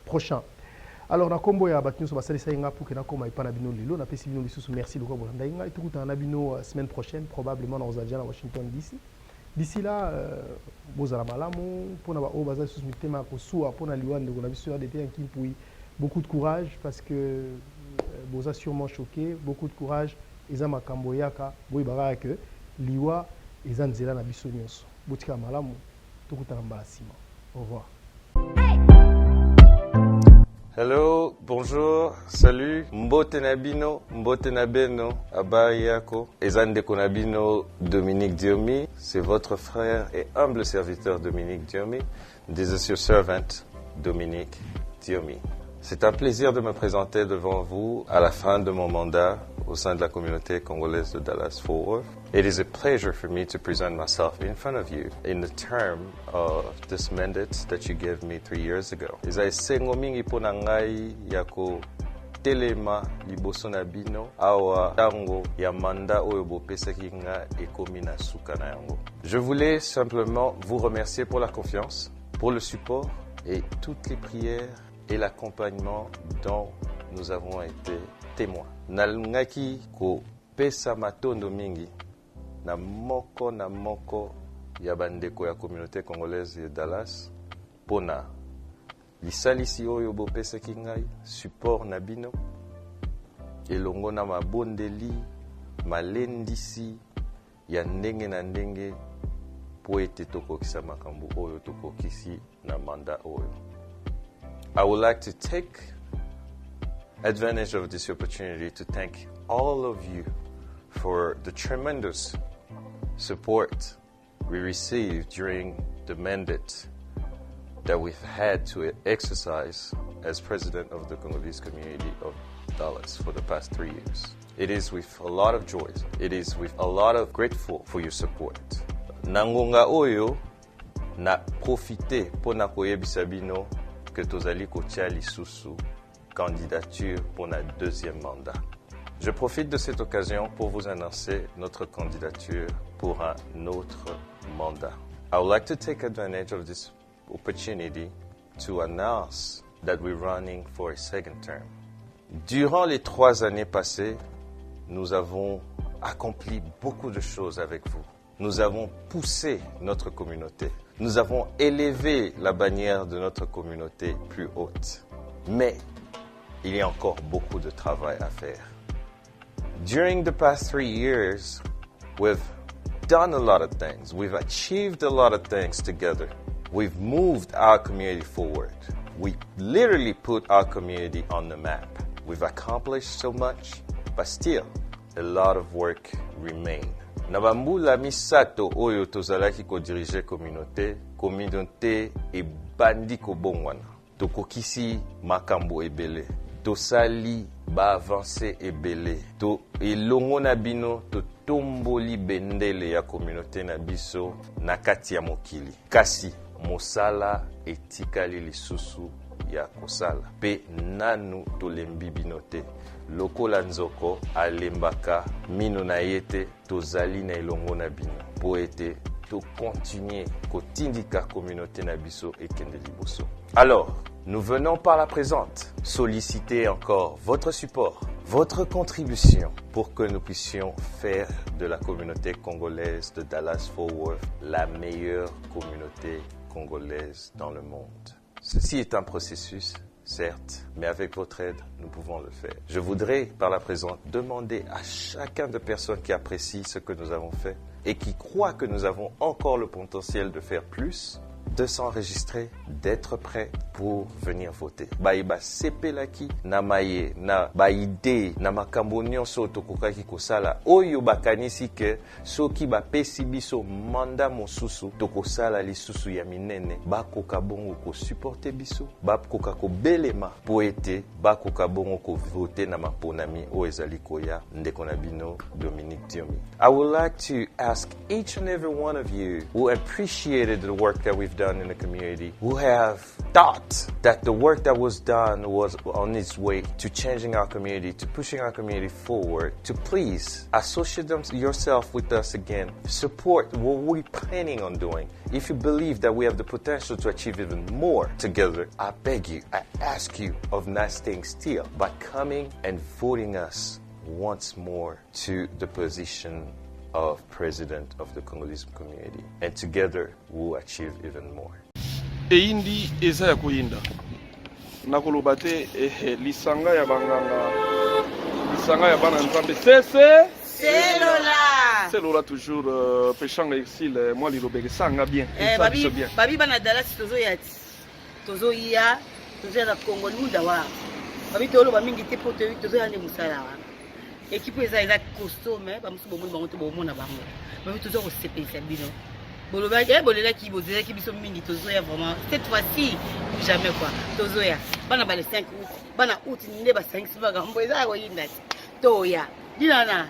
prochain. Alors na kombo ya batinu so basalisa nga pour que na koma ipana bino lelo na pesi bino lisusu merci lokwa bolanda nga et tokutana na bino semaine prochaine probablement dans à Washington DC. D'ici là, bozala malamu pona ba o baza lisusu mitema ko suwa pona liwande ko na biso ya dete en kimpui. Beaucoup de courage parce que vous avez sûrement choqué. Beaucoup de courage. Ils ont makambo yaka. Boy bara que liwa ils ont nzela na biso nyonso. Botika malamu. Tokutana mbala sima. Au revoir. Hello, bonjour, salut. Mbote nabino, mbote nabeno, abari yako. Ezande konabino Dominique Diomi. C'est votre frère et humble serviteur Dominique Diomi. This is your servant Dominique Diomi. C'est un plaisir de me présenter devant vous à la fin de mon mandat au sein de la communauté congolaise de Dallas-Fort Worth. It is a pleasure for me to present myself in front of you in the term of this mandate that you gave me 3 years ago. Izai sengo mingi pona ngai yako telema liboso na bino awa tango ya manda oyo bopesaki nga ekomi na suka na yango. Je voulais simplement vous remercier pour la confiance, pour le support et toutes les prières et l'accompagnement dont nous avons été témoins. Nalungaki ko pesa matondo mingi na moko ya bandeko ya communauté congolaise de Dallas pona lisalisi oyo bopesaki ngai support na bino elongo na mabondeli malendisi ya ndenge na ndenge po ete tokokisa makambo oyo tokokisi na manda oyo. I would like to take advantage of this opportunity to thank all of you for the tremendous support we received during the mandate that we've had to exercise as president of the Congolese community of Dallas for the past 3 years. It is with a lot of joy. It is with a lot of grateful for your support. Nangonga oyo na profite pona koyebisa bino que tozali kotia lisusu candidature pour notre deuxième mandat. Je profite de cette occasion pour vous annoncer notre candidature pour un autre mandat. I would like to take advantage of this opportunity to announce that we're running for a second term. Durant les 3 années passées, nous avons accompli beaucoup de choses avec vous. Nous avons poussé notre communauté. Nous avons élevé la bannière de notre communauté plus haute. Mais il y a encore beaucoup de travail à faire. During the past 3 years, we've done a lot of things. We've achieved a lot of things together. We've moved our community forward. We literally put our community on the map. We've accomplished so much, but still, a lot of work remains. Na bambula misato oyo tozalaki ko diriger communauté ebandi ko bongwana. Tokokisi makambo ebele. Tosali ba avancer ebele to elongo na bino to tomboli bendele ya communauté na biso na kati ya mokili kasi mosala etikali lisusu ya kosala pe nanu tolembi bino te lokola nzoko alembaka mino na yete tozali na elongo na bino po ete to continuer kotindika communauté na biso ekende liboso. Alors, nous venons par la présente solliciter encore votre support, votre contribution pour que nous puissions faire de la communauté congolaise de Dallas-Fort Worth la meilleure communauté congolaise dans le monde. Ceci est un processus, certes, mais avec votre aide, nous pouvons le faire. Je voudrais, par la présente, demander à chacun de personnes qui apprécient ce que nous avons fait et qui croient que nous avons encore le potentiel de faire plus, de s'enregistrer, d'être prêt pour venir voter. Baiba sepelaki na maye na baide na makambo nyonso tokokaki kosala oyo bakanisi ke soki bapesi biso manda mosusu tokosala lisusu ya minene bakoka bongo ko supporter biso bakoka ko belema po ete bakoka bongo ko voter na maponami o ezali koya ndeko na bino Dominique Diomi. I would like to ask each and every one of you who appreciated the work that we've done in the community, who have thought that the work that was done was on its way to changing our community, to pushing our community forward, to please associate yourself with us again, support what we're planning on doing. If you believe that we have the potential to achieve even more together, I beg you, I ask you of not staying still, but coming and voting us once more to the position of president of the Congolese community. And together, we'll achieve even more. Eindi eza ya koyinda. Nakoloba te lisanga ya banganga. Lisanga ya bana nzambe. Selola toujours péchant exil moi lilobeke sanga bien. Babi bana Dallas tozo yati. Tozo ya na Congo lunda wa. Babi tolo ba mingi te poto tozo ya ne musala wa. Équipe eza costume ba musu bomu bango to bomu na bango. Babi tozo ko sepesa bino. Boloba bolela ki bozela ki biso mingi tozo ya vraiment cette fois-ci jamais quoi. Tozo ya bana ba le 5 août. Bana août nde ba 5 siba ga mbo eza ko yinda. Toya. Dilana.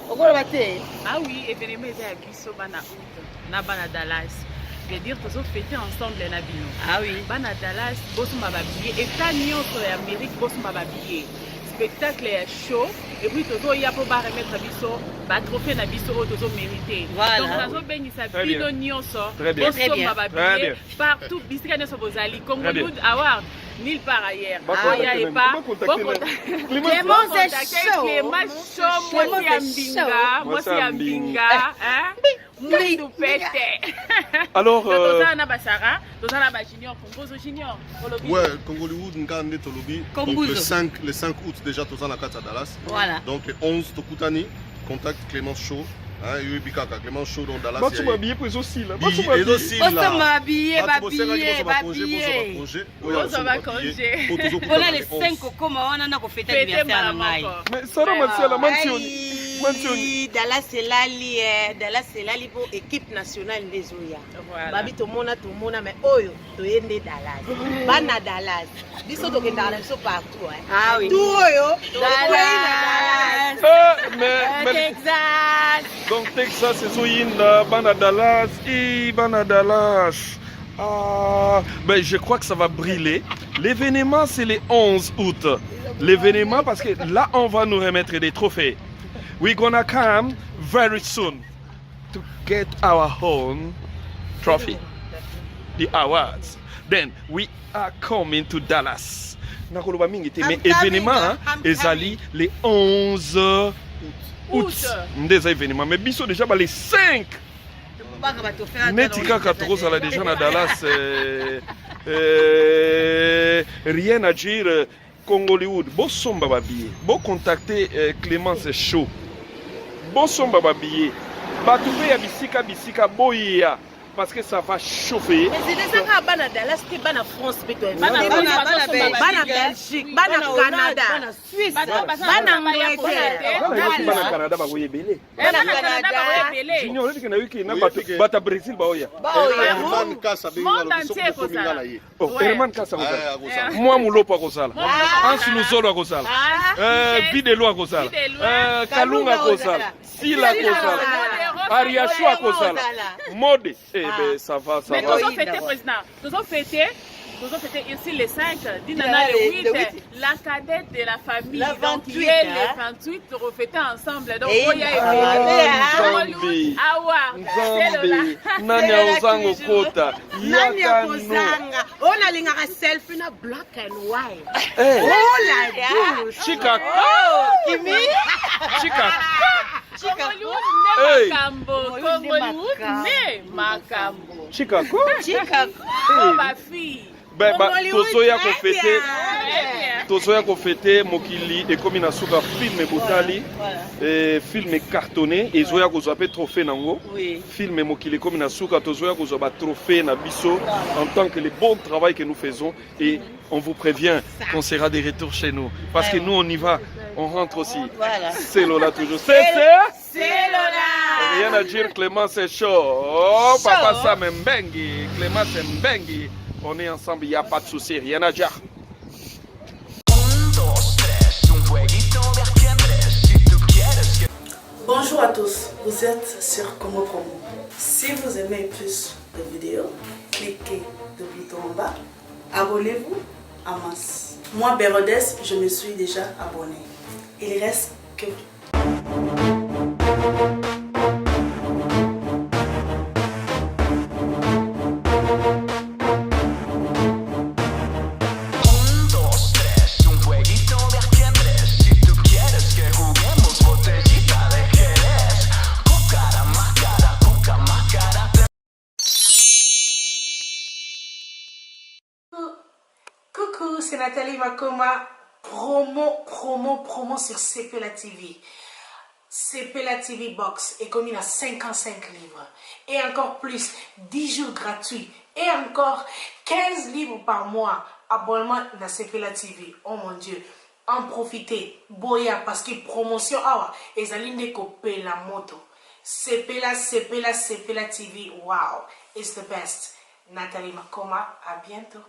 Okoloba te. Ah oui, événement eza ya biso bana août na bana Dallas. Je veux dire tozo fêter ensemble na bino. Ah oui. Bana Dallas boso ba billet état nyonso ya Amérique boso ba billet. Spectacle est chaud et puis tozo ya po ba remettre biso ba trophée na biso o tozo mérité. Voilà. Donc nazo bengisa bino nyonso boso ba billet partout bisika nyonso bozali Congo Good Award nulle part ailleurs. Aya et pas. Clément c'est chaud. Clément chaud. Moi c'est Ambinga, hein? Mouindou pète. Alors tozana basara, tozana ba junior Congo junior. Ouais, Congo Hollywood ngande tolobi. Donc le 5 août déjà tozana kata Dallas. Voilà. Donc le 11 Tokutani, contact Clément Chaud. Hein, il y a eu Clément Chaud dans Dallas. Tu m'habilles pour les aussi là. Tu m'habilles, Voilà les 5 comment on a qu'on fête anniversaire mais ça remercie la mention. Dallas c'est lali pour équipe nationale des Oya. Babi to mona mais oyo to yende Dallas. Bana Dallas. Biso to Dallas so partout hein. Ah oui. Tout oyo Dallas. Mais Texas. Donc Texas c'est Zoyinda, bana Dallas, bana Dallas. Ah, ben je crois que ça va brûler. L'événement c'est le 11 août. L'événement parce que là on va nous remettre des trophées. We're gonna come very soon to get our own trophy, the awards. Then we are coming to Dallas. Nakoloba mingi te mais événement ezali le 11 août. Ndeza événement mais biso déjà les 5. Netika Katros à la déjà na Dallas. Rien à dire. Congo Hollywood, bon somba babillet, bon contacter Clémence Chaud, bon somba babillet, batoupe ya bisika boya, parce que ça va chauffer. Mais c'est ça, bana Dallas, c'est bana France, bana Belgique, bana Canada, bana Suisse, bana Angleterre, bana Canada, bana Belé. Bana Canada, Junior, on dit que na bata Brésil baoya. Herman Kasa Monde entier ko sala. Oh, Herman Kasa ko sala. Moi mulopa ko sala. Ansu Luzolo ko sala. Videlo ko sala. Kalunga ko sala. Sila ko sala. Ariashua ko sala. Mode. Eh ben ça va. Mais nous avons fêté président. Nous avons fêté ici les 5, Dinana le 8, la cadette de la famille, donc qui est les 28, refêter ensemble. Donc, Nzambi, Nanya Ozango Kota, Yakano. On a l'ingara selfie na black and white. Oh la douce. Chica. Kimi. Chica. Congolwood ne Makambo. Chicago. Oh ma fille. tozoya kofete mokili ekomi na suka filme botali filme cartonné ezoya kozwa mpe trophée nango filme mokili ekomi na suka tozoya kozwa batrophée na biso en tant que le bon travail que nous faisons et on vous prévient qu'on sera de retour chez nous parce que nous on y va, on rentre aussi. C'est Lola toujours. C'est Lola. Rien à dire, Clément c'est chaud. Oh papa Sam Mbengi, Clément c'est Mbengi. On est ensemble, il n'y a pas de souci, rien à dire. Bonjour à tous, vous êtes sur Congo Promo. Si vous aimez plus de vidéos, cliquez le bouton en bas, abonnez-vous en masse. Moi, Bérodès, je me suis déjà abonné. Il reste que... Coucou, c'est Nathalie Makoma. Promo sur Cepela TV. Cepela TV Box est commis à 55 livres. Et encore plus, 10 jours gratuits. Et encore 15 livres par mois. Abonnement à Cepela TV. Oh mon Dieu. En profitez. Boya, parce que promotion, et Zaline Kopé la moto. Cepela TV. Wow. It's the best. Nathalie Makoma. À bientôt.